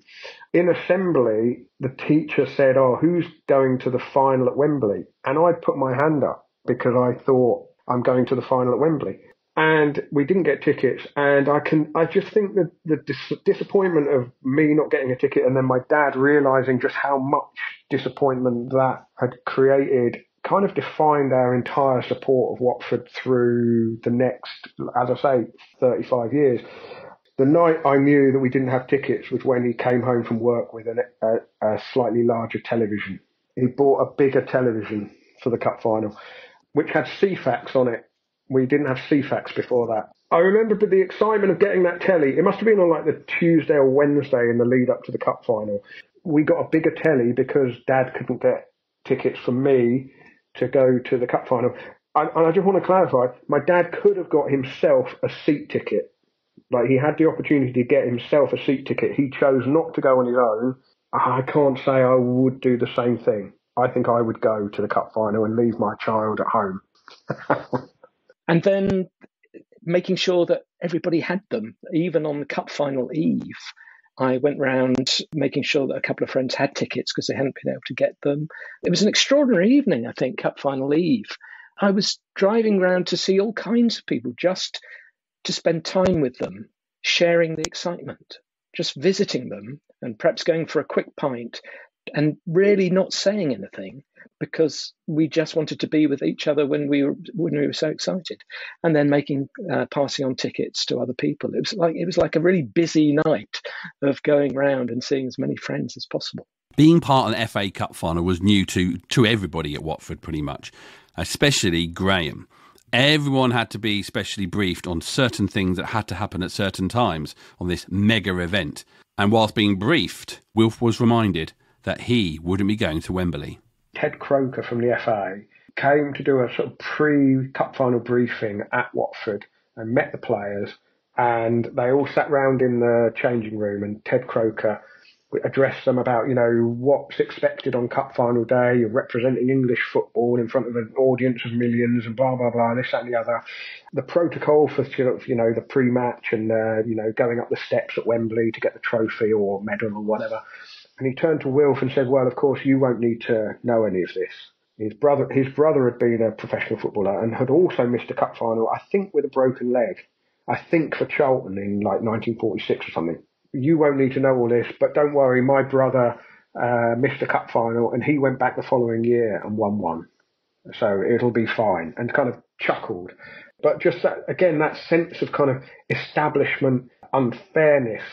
In assembly, the teacher said, oh, who's going to the final at Wembley? And I put my hand up because I thought, I'm going to the final at Wembley. And we didn't get tickets. And I just think that the disappointment of me not getting a ticket and then my dad realising just how much disappointment that had created kind of defined our entire support of Watford through the next, as I say, 35 years. The night I knew that we didn't have tickets was when he came home from work with a slightly larger television. He bought a bigger television for the cup final, which had CFAX on it. We didn't have CFAX before that. I remember the excitement of getting that telly. It must have been on like the Tuesday or Wednesday in the lead up to the cup final. We got a bigger telly because Dad couldn't get tickets for me to go to the cup final. And I just want to clarify, my dad could have got himself a seat ticket. Like, he had the opportunity to get himself a seat ticket. He chose not to go on his own. I can't say I would do the same thing. I think I would go to the cup final and leave my child at home. And then making sure that everybody had them, even on the cup final eve. I went round making sure that a couple of friends had tickets because they hadn't been able to get them. It was an extraordinary evening, I think, cup final eve. I was driving round to see all kinds of people just to spend time with them, sharing the excitement, just visiting them and perhaps going for a quick pint and really not saying anything because we just wanted to be with each other when we were so excited, and then passing on tickets to other people. It was like a really busy night of going round and seeing as many friends as possible. Being part of the FA Cup final was new to everybody at Watford, pretty much, especially Graham. Everyone had to be specially briefed on certain things that had to happen at certain times on this mega event. And whilst being briefed, Wilf was reminded that he wouldn't be going to Wembley. Ted Croker from the FA came to do a sort of pre-cup final briefing at Watford and met the players, and they all sat round in the changing room, and Ted Croker address them about, what's expected on cup final day. You're representing English football in front of an audience of millions and blah, blah, blah, this, that and the other. The protocol for, the pre-match and, going up the steps at Wembley to get the trophy or medal or whatever. And he turned to Wilf and said, well, of course, you won't need to know any of this. His brother had been a professional footballer and had also missed a cup final, I think with a broken leg. I think for Charlton in 1946 or something. You won't need to know all this, but don't worry, my brother missed a cup final and he went back the following year and won one. So it'll be fine, and kind of chuckled. But just that, again, that sense of kind of establishment unfairness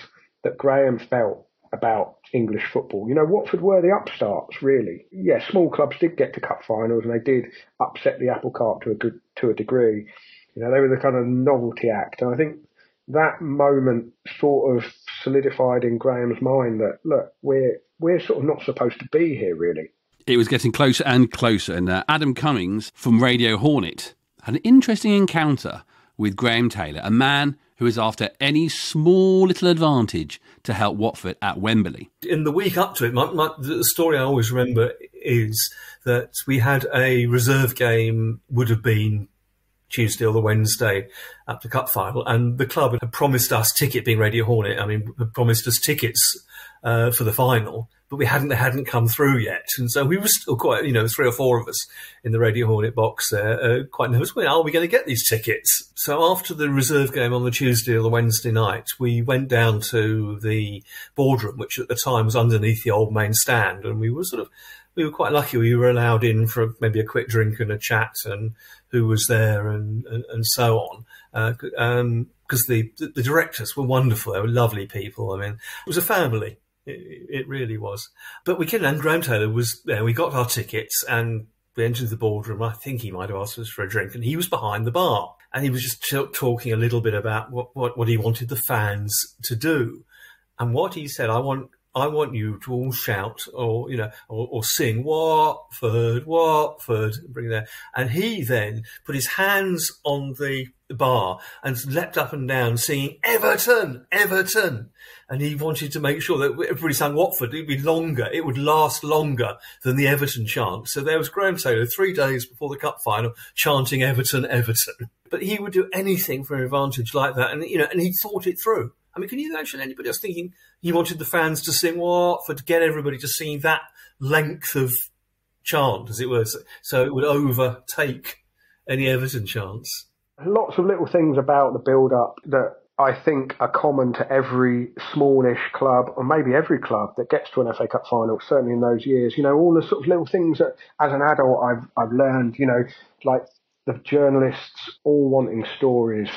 that Graham felt about English football. Watford were the upstarts, really. Yeah, small clubs did get to cup finals and they did upset the apple cart to a degree. They were the kind of novelty act. And I think that moment sort of solidified in Graham's mind that, look, we're sort of not supposed to be here, really. It was getting closer and closer, and Adam Cummings from Radio Hornet had an interesting encounter with Graham Taylor, a man who is after any small little advantage to help Watford at Wembley. In the week up to it, the story I always remember is that we had a reserve game, would have been Tuesday or the Wednesday at the cup final, and the club had promised us being Radio Hornet, had promised us tickets for the final, but they hadn't come through yet. And so we were still quite, 3 or 4 of us in the Radio Hornet box there, quite nervous. Well, are we going to get these tickets? So after the reserve game on the Tuesday or the Wednesday night, we went down to the boardroom, which at the time was underneath the old main stand, and we were quite lucky. We were allowed in for maybe a quick drink and a chat and who was there and so on. Because the directors were wonderful. They were lovely people. It was a family. It really was. But and Graham Taylor was there. We got our tickets and we entered the boardroom. I think he might have asked us for a drink, and he was behind the bar. And he was just talking a little bit about what he wanted the fans to do. And what he said, I want you to all shout or sing Watford, Watford, bring there. And he then put his hands on the bar and leapt up and down singing Everton, Everton. And he wanted to make sure that everybody sang Watford. It would last longer than the Everton chant. So there was Graham Taylor 3 days before the cup final chanting Everton, Everton. But he would do anything for an advantage like that. And, and he thought it through. Can you imagine anybody else thinking he wanted the fans to sing Watford, to get everybody to sing that length of chant, as it were, so it would overtake any Everton chants? Lots of little things about the build-up that I think are common to every smallish club, or maybe every club that gets to an FA Cup final, certainly in those years. All the sort of little things that, as an adult, I've learned, like the journalists all wanting stories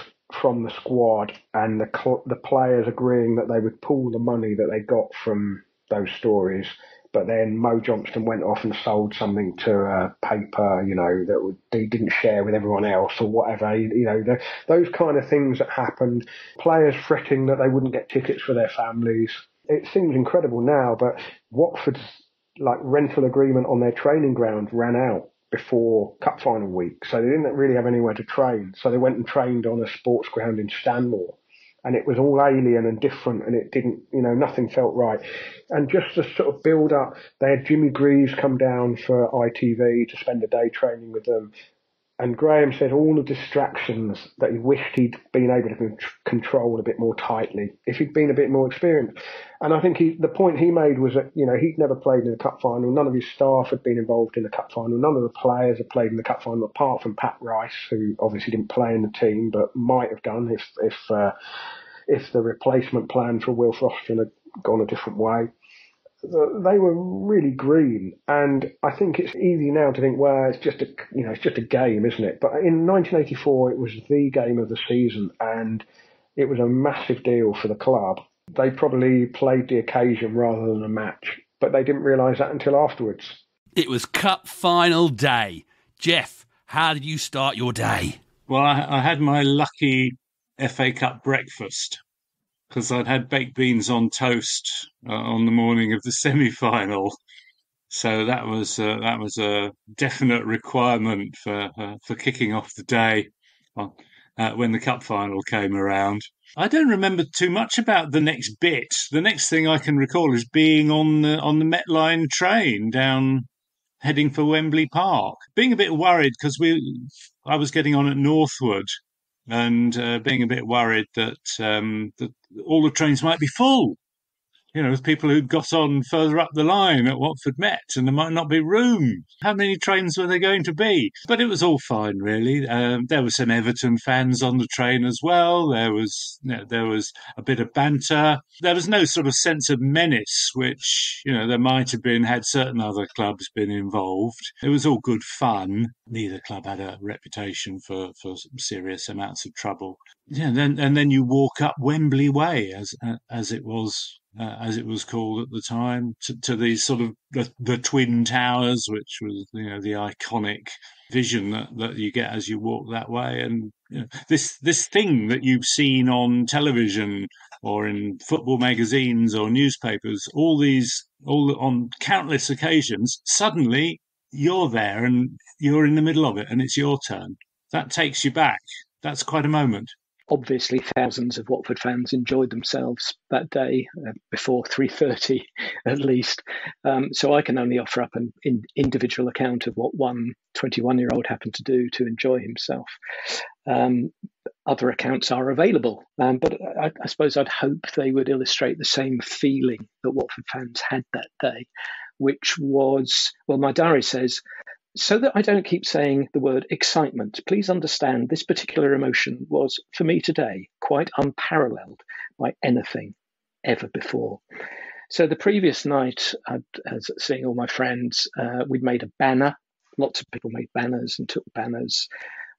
from the squad and the players agreeing that they would pool the money that they got from those stories. But then Mo Johnston went off and sold something to a paper, that he didn't share with everyone else or whatever. Those kind of things that happened. Players fretting that they wouldn't get tickets for their families. It seems incredible now, but Watford's rental agreement on their training ground ran out before cup final week, so they didn't really have anywhere to train. So they went and trained on a sports ground in Stanmore. And it was all alien and different, and it didn't, nothing felt right. And just to sort of build up, they had Jimmy Greaves come down for ITV to spend a day training with them. And Graham said all the distractions that he wished he'd been able to control a bit more tightly if he'd been a bit more experienced. And I think the point he made was that, he'd never played in a cup final. None of his staff had been involved in the cup final. None of the players had played in the cup final apart from Pat Rice, who obviously didn't play in the team, but might have done if the replacement plan for Will Froston had gone a different way. They were really green, and I think it's easy now to think, well, it's just a game, isn't it? But in 1984, it was the game of the season, and it was a massive deal for the club. They probably played the occasion rather than a match, but they didn't realise that until afterwards. It was cup final day. Jeff, how did you start your day? Well, I had my lucky FA Cup breakfast, because I'd had baked beans on toast on the morning of the semi-final, so that was a definite requirement for kicking off the day. when the cup final came around. I don't remember too much about the next bit. The next thing I can recall is being on the Met Line train down, heading for Wembley Park, being a bit worried because I was getting on at Northwood, and being a bit worried that all the trains might be full, with people who'd got on further up the line at Watford Met, and there might not be room. How many trains were there going to be? But it was all fine, really. There were some Everton fans on the train as well. There was a bit of banter. There was no sort of sense of menace, which, there might have been had certain other clubs been involved. It was all good fun. Neither club had a reputation for serious amounts of trouble. And then you walk up Wembley Way, as it was called at the time, to these sort of the Twin Towers, which was the iconic vision that you get as you walk that way. And this thing that you've seen on television or in football magazines or newspapers, all on countless occasions, suddenly you're there and you're in the middle of it and it's your turn. That takes you back. That's quite a moment. Obviously, thousands of Watford fans enjoyed themselves that day before 3:30 at least. So I can only offer up an individual account of what one 21-year-old happened to do to enjoy himself. Other accounts are available, but I suppose I'd hope they would illustrate the same feeling that Watford fans had that day, which was, well, my diary says, so that I don't keep saying the word excitement, please understand this particular emotion was, for me today, quite unparalleled by anything ever before. So the previous night, as seeing all my friends, we'd made a banner. Lots of people made banners and took banners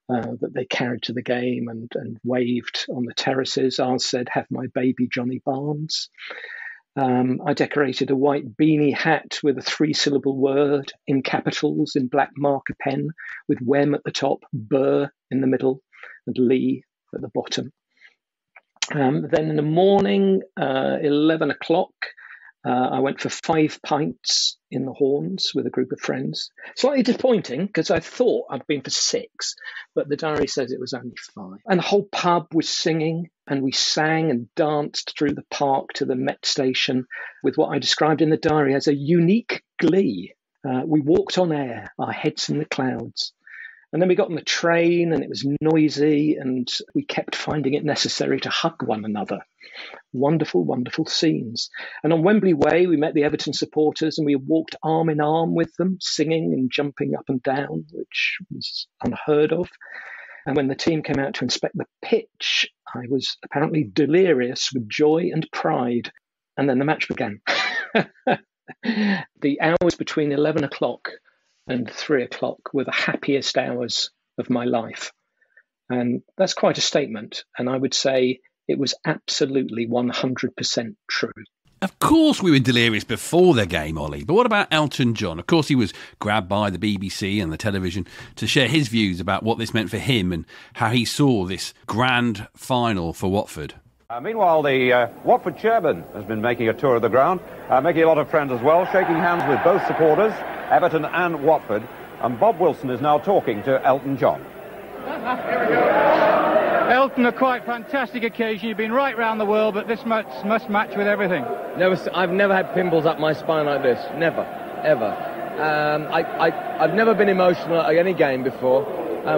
that they carried to the game and waved on the terraces. Ours said, "Have my baby Johnny Barnes." I decorated a white beanie hat with a 3-syllable word in capitals in black marker pen with Wem at the top, Burr in the middle, and Lee at the bottom. Then in the morning, 11 o'clock, I went for 5 pints in the Horns with a group of friends. Slightly disappointing because I thought I'd been for 6, but the diary says it was only 5. And the whole pub was singing, and we sang and danced through the park to the Met station with what I described in the diary as a unique glee. We walked on air, our heads in the clouds. And then we got on the train and it was noisy and we kept finding it necessary to hug one another. Wonderful, wonderful scenes. And on Wembley Way, we met the Everton supporters and we walked arm in arm with them, singing and jumping up and down, which was unheard of. And when the team came out to inspect the pitch, I was apparently delirious with joy and pride. And then the match began. The hours between 11 o'clock and 3 o'clock were the happiest hours of my life. And that's quite a statement. And I would say it was absolutely 100% true. Of course we were delirious before the game, Ollie. But what about Elton John? Of course he was grabbed by the BBC and the television to share his views about what this meant for him and how he saw this grand final for Watford. Meanwhile, the Watford chairman has been making a tour of the ground, making a lot of friends as well, shaking hands with both supporters, Everton and Watford. And Bob Wilson is now talking to Elton John. Elton, a quite fantastic occasion. You've been right round the world, but this must match with everything. I've never had pimples up my spine like this. Never, ever. I've never been emotional at any game before.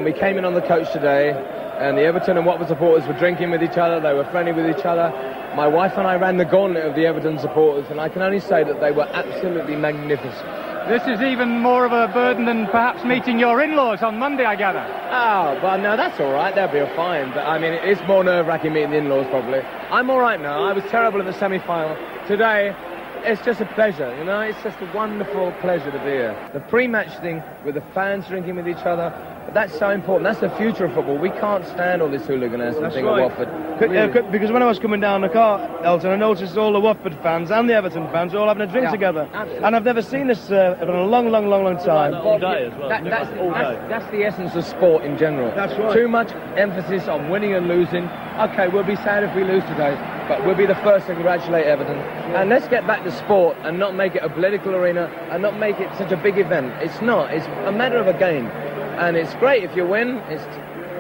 We came in on the coach today, and the Everton and Watford supporters were drinking with each other. They were friendly with each other. My wife and I ran the gauntlet of the Everton supporters, and I can only say that they were absolutely magnificent. This is even more of a burden than perhaps meeting your in-laws on Monday, I gather. Oh, well, no, that's all right. They'll be fine. But, I mean, it's more nerve-wracking meeting the in-laws, probably. I'm all right now. I was terrible in the semi-final. Today, it's just a pleasure, you know? It's just a wonderful pleasure to be here. The pre-match thing with the fans drinking with each other, that's so important. That's the future of football. We can't stand all this hooliganism thing at Watford. Really. Because when I was coming down the car, Elton, I noticed all the Watford fans and the Everton fans all having a drink together. Absolutely. And I've never seen this in a long time. All day as well. That's the essence of sport in general. That's right. Too much emphasis on winning and losing. OK, we'll be sad if we lose today, but we'll be the first to congratulate Everton. And let's get back to sport and not make it a political arena and not make it such a big event. It's not. It's a matter of a game. And it's great if you win.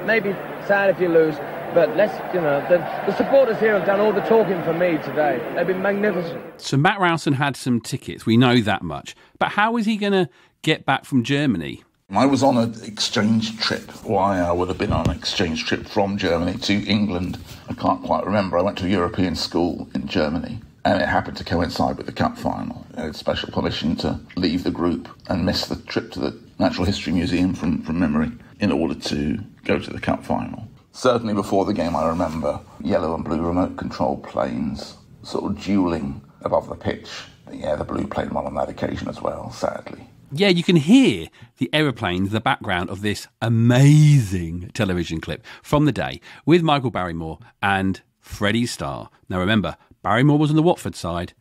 Maybe sad if you lose, but the supporters here have done all the talking for me today. They've been magnificent. So Matt Rowson had some tickets, we know that much. But how is he going to get back from Germany? I was on an exchange trip. Why I would have been on an exchange trip from Germany to England, I can't quite remember. I went to a European school in Germany, and it happened to coincide with the cup final. I had special permission to leave the group and miss the trip to the Natural History Museum from memory in order to go to the cup final. Certainly before the game, I remember yellow and blue remote control planes sort of duelling above the pitch. Yeah, the blue plane won on that occasion as well, sadly. Yeah, you can hear the aeroplanes in the background of this amazing television clip from the day with Michael Barrymore and Freddie Starr. Now remember, Barrymore was on the Watford side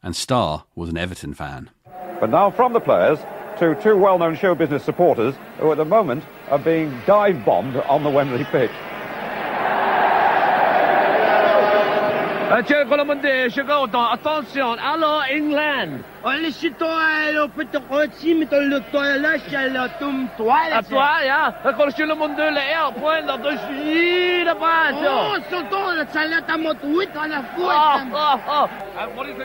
and Starr was an Everton fan. But now from the players to two well-known show business supporters who at the moment are being dive-bombed on the Wembley pitch. Attention, allô England. What do you think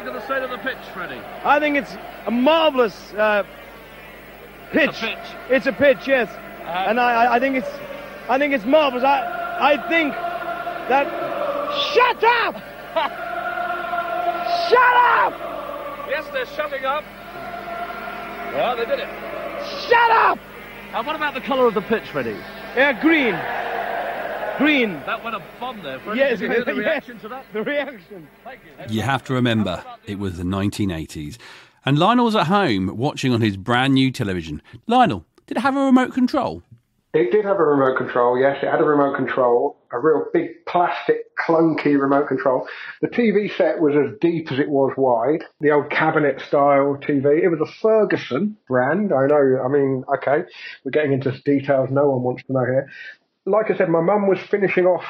of the state of the pitch, Freddie? I think it's a marvellous pitch. It's a pitch, yes. And I think it's marvellous. I think that... Shut up! Shut up! Yes, they're shutting up. Well, they did it. Shut up! And what about the colour of the pitch, Freddie? Yeah, green. Green. That went a bomb there, Freddie. Yes, did you hear the reaction to that? The reaction. Thank you. You have to remember, it was the 1980s. And Lionel was at home watching on his brand new television. Lionel, did it have a remote control? It did have a remote control, yes. It had a remote control, a real big plastic clunky remote control. The TV set was as deep as it was wide, the old cabinet style TV. It was a Ferguson brand. I know, I mean, okay, we're getting into details no one wants to know here. Like I said, my mum was finishing off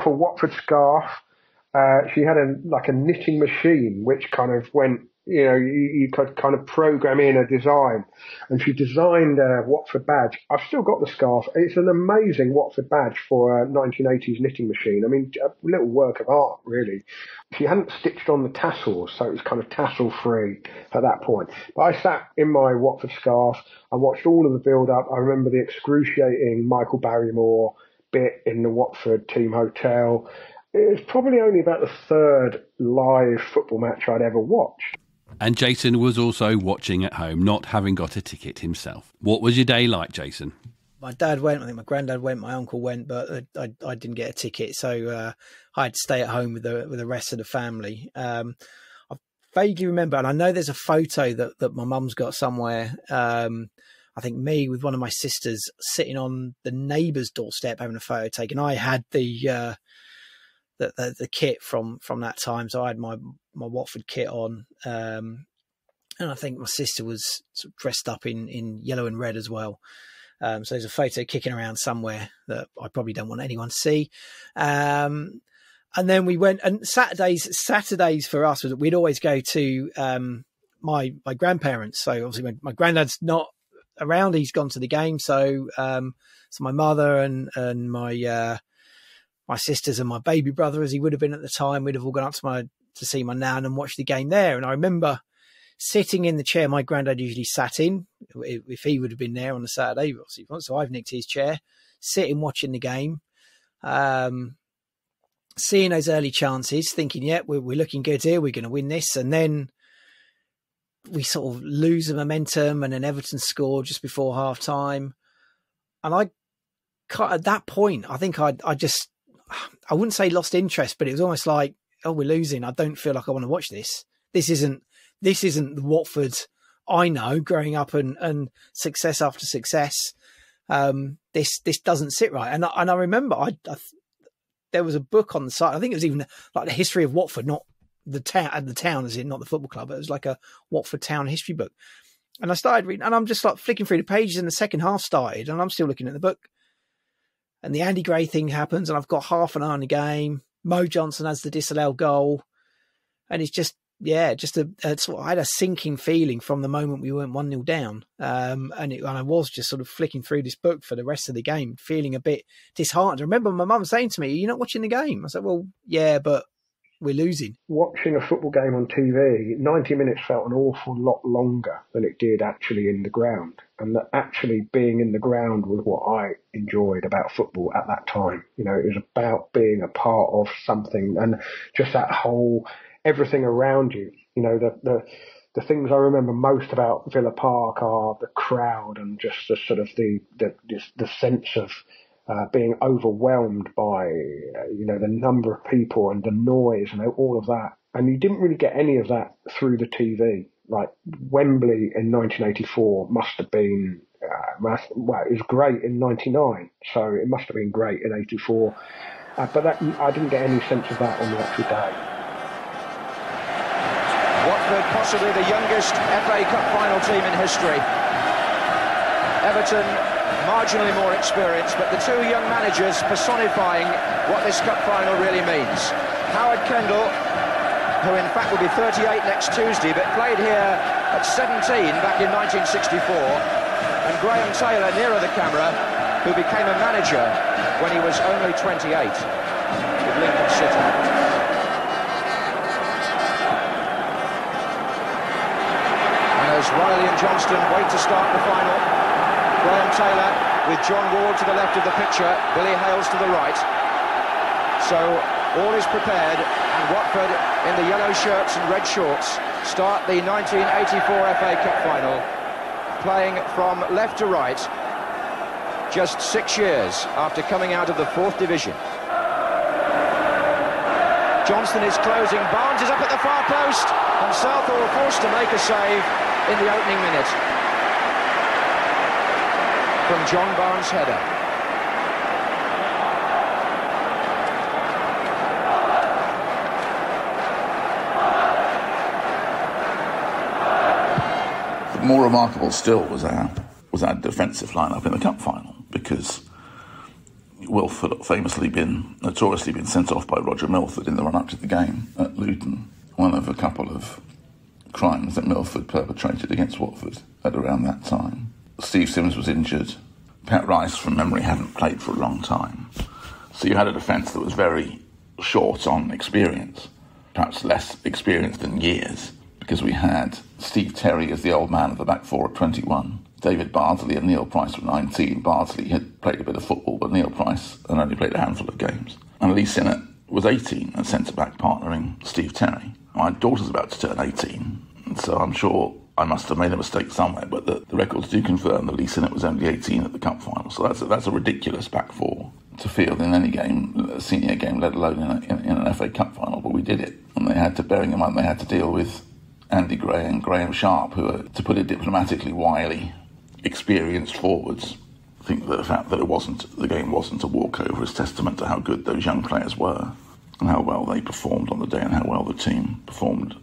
a Watford scarf. She had a knitting machine, which kind of went, you could kind of program in a design. And she designed a Watford badge. I've still got the scarf. It's an amazing Watford badge for a 1980s knitting machine. I mean, a little work of art, really. She hadn't stitched on the tassels, so it was kind of tassel-free at that point. But I sat in my Watford scarf. I watched all of the build-up. I remember the excruciating Michael Barrymore bit in the Watford team hotel. It was probably only about the third live football match I'd ever watched. And Jason was also watching at home, not having got a ticket himself. What was your day like, Jason? My dad went, I think my granddad went, my uncle went, but I didn't get a ticket, so I had to stay at home with the rest of the family. I vaguely remember, and I know there's a photo that my mum's got somewhere, I think me with one of my sisters sitting on the neighbour's doorstep having a photo taken. I had the kit from that time, so I had my Watford kit on, and I think my sister was sort of dressed up in yellow and red as well. So there's a photo kicking around somewhere that I probably don't want anyone to see. And then we went, and Saturdays for us was we'd always go to my grandparents. So obviously my granddad's not around; he's gone to the game. So my mother and my sisters and my baby brother, as he would have been at the time, we'd have all gone up to see my nan and watch the game there. And I remember sitting in the chair my granddad usually sat in, if he would have been there on the Saturday. So I've nicked his chair, sitting watching the game, seeing those early chances, thinking, yeah, we're looking good here, we're going to win this. And then we sort of lose the momentum, and then Everton scored just before half time. And at that point, I think I wouldn't say lost interest, but it was almost like, oh, we're losing. I don't feel like I want to watch this. This isn't the Watford I know growing up and success after success. This doesn't sit right. And I remember there was a book on the site. I think it was even like the history of Watford, not the town as in not the football club. It was like a Watford town history book. And I started reading, and I'm just like flicking through the pages, and the second half started, and I'm still looking at the book. And the Andy Gray thing happens, and I've got half an hour in the game. Mo Johnson has the disallowed goal. And it's just just a sort of, I had a sinking feeling from the moment we went 1-0 down. And I was just sort of flicking through this book for the rest of the game, feeling a bit disheartened. I remember my mum saying to me, "You're not watching the game?" I said, "Well, yeah, but we're losing." Watching a football game on TV, 90 minutes felt an awful lot longer than it did actually in the ground. And that actually being in the ground was what I enjoyed about football at that time. You know, it was about being a part of something, and just that whole, everything around you. You know, the things I remember most about Villa Park are the crowd and just the sort of the sense of being overwhelmed by, the number of people and the noise and all of that. And you didn't really get any of that through the TV. Like Wembley in 1984 must have been, it was great in 99, so it must have been great in 84. But I didn't get any sense of that on the actual day. Watford, possibly the youngest FA Cup final team in history. Everton, marginally more experienced, but the two young managers personifying what this cup final really means. Howard Kendall, who in fact will be 38 next Tuesday, but played here at 17 back in 1964, and Graham Taylor, nearer the camera, who became a manager when he was only 28 with Lincoln City. And as Riley and Johnston wait to start the final, Graham Taylor with John Ward to the left of the picture, Billy Hales to the right. So all is prepared, and Watford in the yellow shirts and red shorts start the 1984 FA Cup final, playing from left to right, just 6 years after coming out of the 4th division. Johnston is closing, Barnes is up at the far post, and Southall forced to make a save in the opening minute from John Barnes' header. More remarkable still was our defensive lineup in the cup final, because Wilford notoriously been sent off by Roger Milford in the run-up to the game at Luton, one of a couple of crimes that Milford perpetrated against Watford at around that time. Steve Sims was injured. Pat Rice, from memory, hadn't played for a long time. So you had a defence that was very short on experience, perhaps less experience than years, because we had Steve Terry as the old man of the back four at 21. David Bardsley and Neil Price were 19. Bardsley had played a bit of football, but Neil Price had only played a handful of games. And Lee Sinnott was 18 and centre-back partnering Steve Terry. My daughter's about to turn 18, and so I'm sure I must have made a mistake somewhere, but the records do confirm that Lee Sinnott was only 18 at the cup final. So that's a ridiculous back four to field in any game, a senior game, let alone in an FA Cup final. But we did it, and bearing in mind they had to deal with Andy Gray and Graham Sharp, who are, to put it diplomatically, wily, experienced forwards. I think that the fact that the game wasn't a walkover is testament to how good those young players were and how well they performed on the day and how well the team performed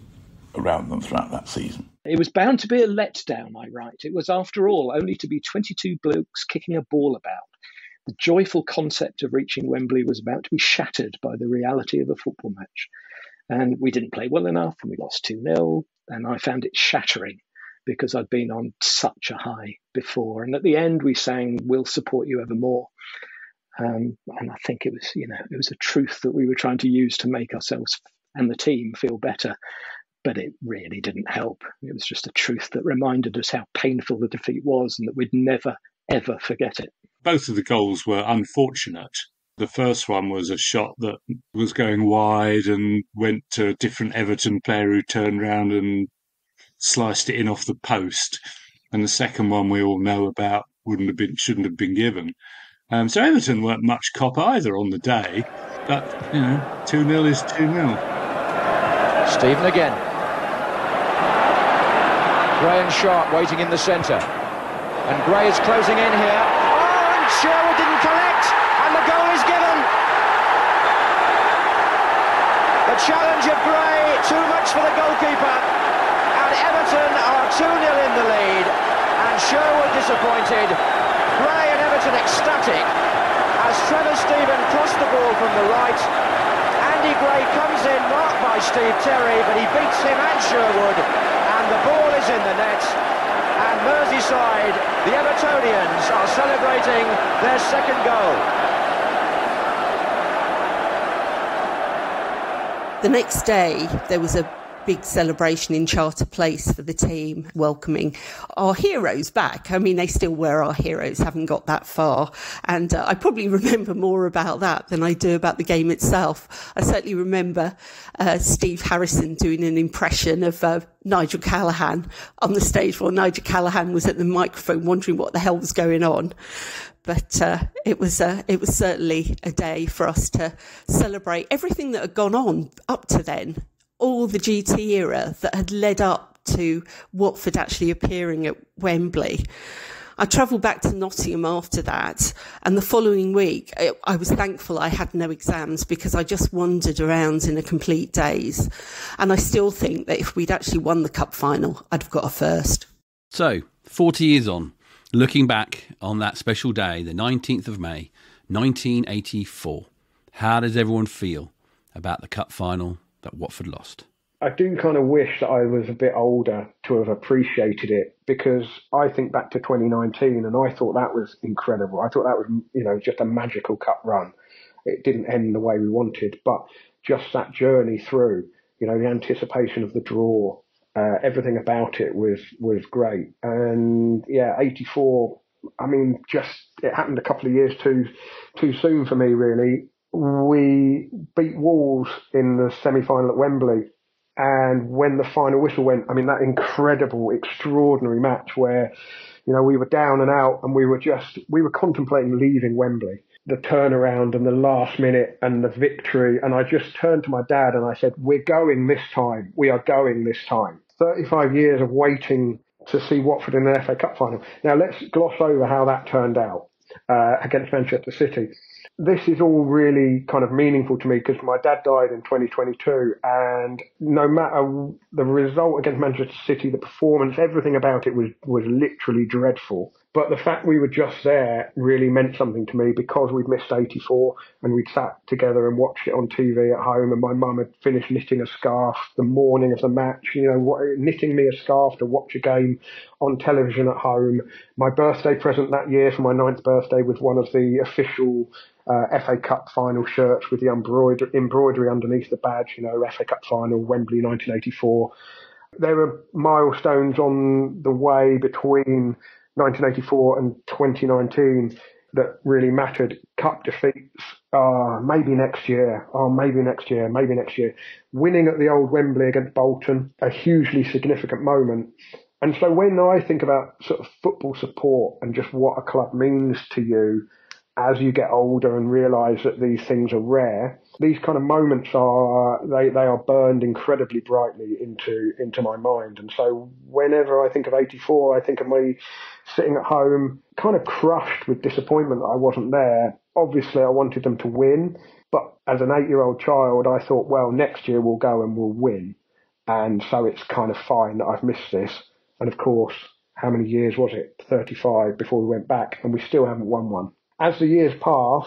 around them throughout that season. It was bound to be a letdown, I write. It was, after all, only to be 22 blokes kicking a ball about. The joyful concept of reaching Wembley was about to be shattered by the reality of a football match. And we didn't play well enough, and we lost 2-0, and I found it shattering because I'd been on such a high before. And at the end, we sang, "We'll support you evermore." And I think it was a truth that we were trying to use to make ourselves and the team feel better. But it really didn't help. It was just a truth that reminded us how painful the defeat was and that we'd never, ever forget it. Both of the goals were unfortunate. The first one was a shot that was going wide and went to a different Everton player who turned round and sliced it in off the post. And the second one we all know about shouldn't have been given. So Everton weren't much cop either on the day. But, 2-0 is 2-0. Stephen again. Gray and Sharp waiting in the centre. And Gray is closing in here. Oh, and Sherwood didn't collect. And the goal is given. The challenge of Gray, too much for the goalkeeper. And Everton are 2-0 in the lead. And Sherwood disappointed. Gray and Everton ecstatic as Trevor Stephen crossed the ball from the right. And Andy Gray comes in, marked by Steve Terry, but he beats him and Sherwood, and the ball is in the net. And Merseyside, the Evertonians, are celebrating their second goal. The next day, there was a big celebration in Charter Place for the team, welcoming our heroes back. I mean, they still were our heroes, haven't got that far. And I probably remember more about that than I do about the game itself. I certainly remember Steve Harrison doing an impression of Nigel Callaghan on the stage while Nigel Callaghan was at the microphone wondering what the hell was going on. But it was certainly a day for us to celebrate everything that had gone on up to then. All the GT era that had led up to Watford actually appearing at Wembley. I travelled back to Nottingham after that, and the following week I was thankful I had no exams because I just wandered around in a complete daze. And I still think that if we'd actually won the cup final, I'd have got a first. So, 40 years on, looking back on that special day, the 19th of May, 1984, how does everyone feel about the cup final that Watford lost? I do kind of wish that I was a bit older to have appreciated it, because I think back to 2019 and I thought that was incredible. I thought that was, just a magical cup run. It didn't end the way we wanted, but just that journey through, the anticipation of the draw, everything about it was great. And yeah, 84, I mean, it happened a couple of years too soon for me, really. We beat Wolves in the semi-final at Wembley, and when the final whistle went, I mean, that incredible, extraordinary match where, we were down and out and we were contemplating leaving Wembley. The turnaround and the last minute and the victory, and I just turned to my dad and I said, we're going this time. We are going this time. 35 years of waiting to see Watford in an FA Cup final. Now, let's gloss over how that turned out against Manchester City. This is all really kind of meaningful to me because my dad died in 2022, and no matter the result against Manchester City, the performance, everything about it was literally dreadful. But the fact we were just there really meant something to me because we'd missed 84 and we'd sat together and watched it on TV at home, and my mum had finished knitting a scarf the morning of the match, knitting me a scarf to watch a game on television at home. My birthday present that year for my 9th birthday was one of the official FA Cup final shirts with the embroidery underneath the badge, FA Cup final, Wembley 1984. There were milestones on the way between 1984 and 2019 that really mattered. Cup defeats, maybe next year. Winning at the old Wembley against Bolton, a hugely significant moment. And so when I think about sort of football support and just what a club means to you as you get older and realise that these things are rare, these kind of moments they are burned incredibly brightly into my mind. And so whenever I think of 84, I think of me sitting at home, kind of crushed with disappointment that I wasn't there. Obviously, I wanted them to win, but as an 8-year-old child, I thought, well, next year we'll go and we'll win. And so it's kind of fine that I've missed this. And of course, how many years was it? 35 before we went back, and we still haven't won one. As the years pass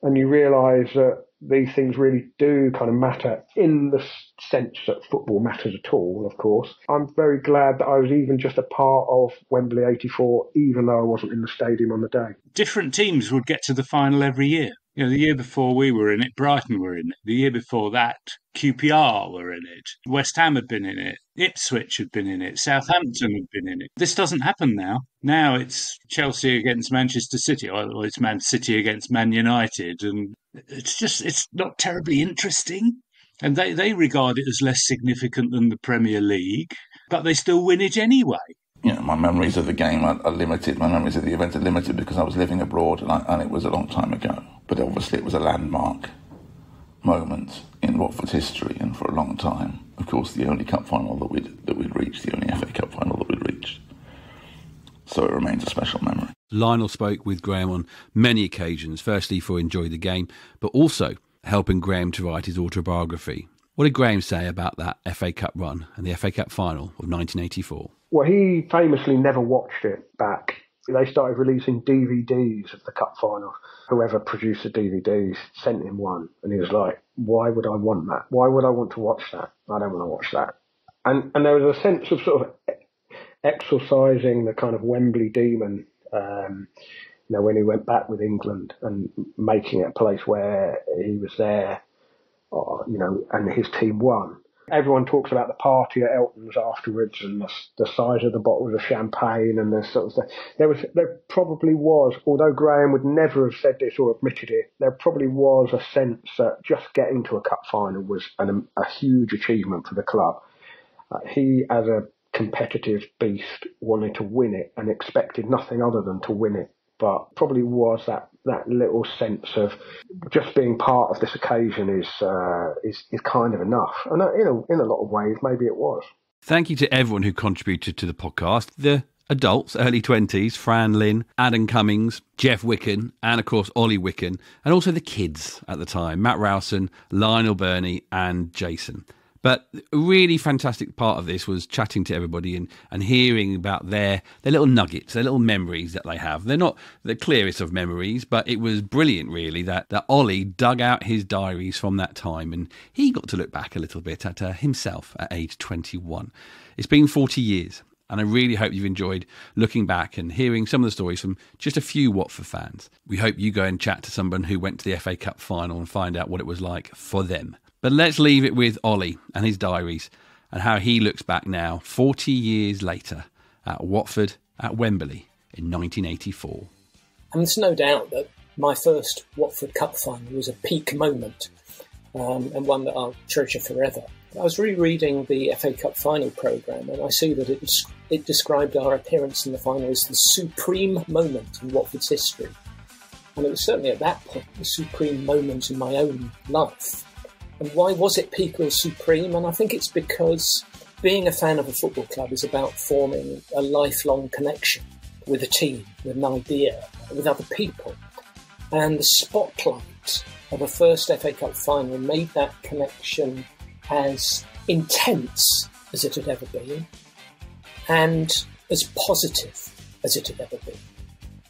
and you realise that these things really do kind of matter in the sense that football matters at all, of course, I'm very glad that I was even just a part of Wembley 84, even though I wasn't in the stadium on the day. Different teams would get to the final every year. The year before we were in it, Brighton were in it. The year before that, QPR were in it. West Ham had been in it. Ipswich had been in it. Southampton had been in it. This doesn't happen now. Now it's Chelsea against Manchester City, or it's Man City against Man United. And it's not terribly interesting. And they regard it as less significant than the Premier League, but they still win it anyway. My memories of the game are limited. My memories of the event are limited because I was living abroad and it was a long time ago. But obviously it was a landmark moment in Watford's history, and for a long time, of course, the only cup final that we'd reached, the only FA Cup final that we'd reached. So it remains a special memory. Lionel spoke with Graham on many occasions, firstly for Enjoy the Game, but also helping Graham to write his autobiography. What did Graham say about that FA Cup run and the FA Cup final of 1984? Well, he famously never watched it back. They started releasing DVDs of the cup final. Whoever produced the DVDs sent him one, and he was like, why would I want that? Why would I want to watch that? I don't want to watch that. And there was a sense of sort of exorcising the kind of Wembley demon, when he went back with England and making it a place where he was there, and his team won. Everyone talks about the party at Elton's afterwards and the size of the bottles of champagne and this sort of stuff. There probably was, although Graham would never have said this or admitted it, there probably was a sense that just getting to a cup final was a huge achievement for the club. He, as a competitive beast, wanted to win it and expected nothing other than to win it. But probably was that little sense of just being part of this occasion is kind of enough. And in a lot of ways, maybe it was. Thank you to everyone who contributed to the podcast. The adults, early 20s, Fran Lynn, Adam Cummings, Jeff Wicken, and of course Ollie Wicken, and also the kids at the time, Matt Rowson, Lionel Burney and Jason. But a really fantastic part of this was chatting to everybody and hearing about their little nuggets, their little memories that they have. They're not the clearest of memories, but it was brilliant, really, that Ollie dug out his diaries from that time and he got to look back a little bit at himself at age 21. It's been 40 years, and I really hope you've enjoyed looking back and hearing some of the stories from just a few Watford fans. We hope you go and chat to someone who went to the FA Cup final and find out what it was like for them. But let's leave it with Ollie and his diaries and how he looks back now, 40 years later, at Watford at Wembley in 1984. And there's no doubt that my first Watford Cup final was a peak moment, and one that I'll treasure forever. I was rereading the FA Cup final programme, and I see that it described our appearance in the final as the supreme moment in Watford's history. And it was certainly at that point the supreme moment in my own life. And why was it peak or supreme? And I think it's because being a fan of a football club is about forming a lifelong connection with a team, with an idea, with other people. And the spotlight of a first FA Cup final made that connection as intense as it had ever been and as positive as it had ever been.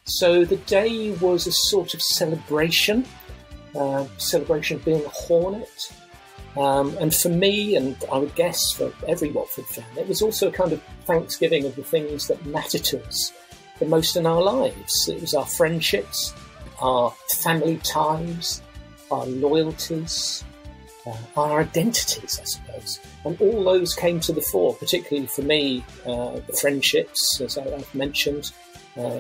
So the day was a sort of celebration of being a Hornet. And for me, and I would guess for every Watford fan, it was also a kind of thanksgiving of the things that matter to us the most in our lives. It was our friendships, our family ties, our loyalties, our identities, I suppose. And all those came to the fore, particularly for me, the friendships, as I've mentioned,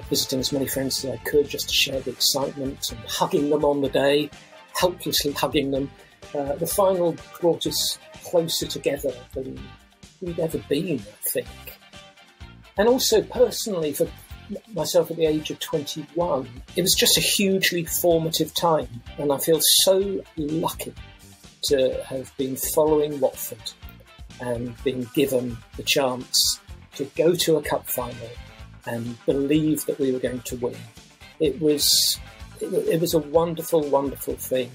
visiting as many friends as I could just to share the excitement and hugging them on the day, helplessly hugging them. The final brought us closer together than we'd ever been, I think. And also personally, for myself at the age of 21, it was just a hugely formative time. And I feel so lucky to have been following Watford and being given the chance to go to a cup final and believe that we were going to win. It was a wonderful, wonderful thing.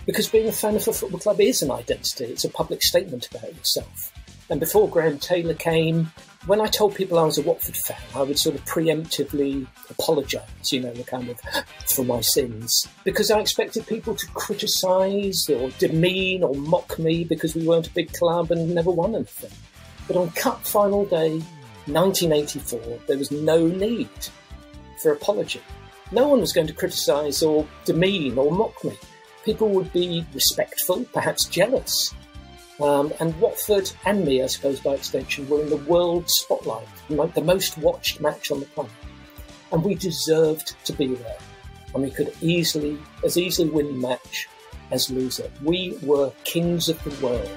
Because being a fan of a football club is an identity. It's a public statement about yourself. And before Graham Taylor came, when I told people I was a Watford fan, I would sort of preemptively apologise, the kind of, for my sins. Because I expected people to criticise or demean or mock me because we weren't a big club and never won anything. But on Cup Final Day, 1984, there was no need for apology. No one was going to criticise or demean or mock me. People would be respectful, perhaps jealous. And Watford and me, I suppose, by extension, were in the world spotlight, the most watched match on the planet. And we deserved to be there. And we could as easily win the match as lose it. We were kings of the world.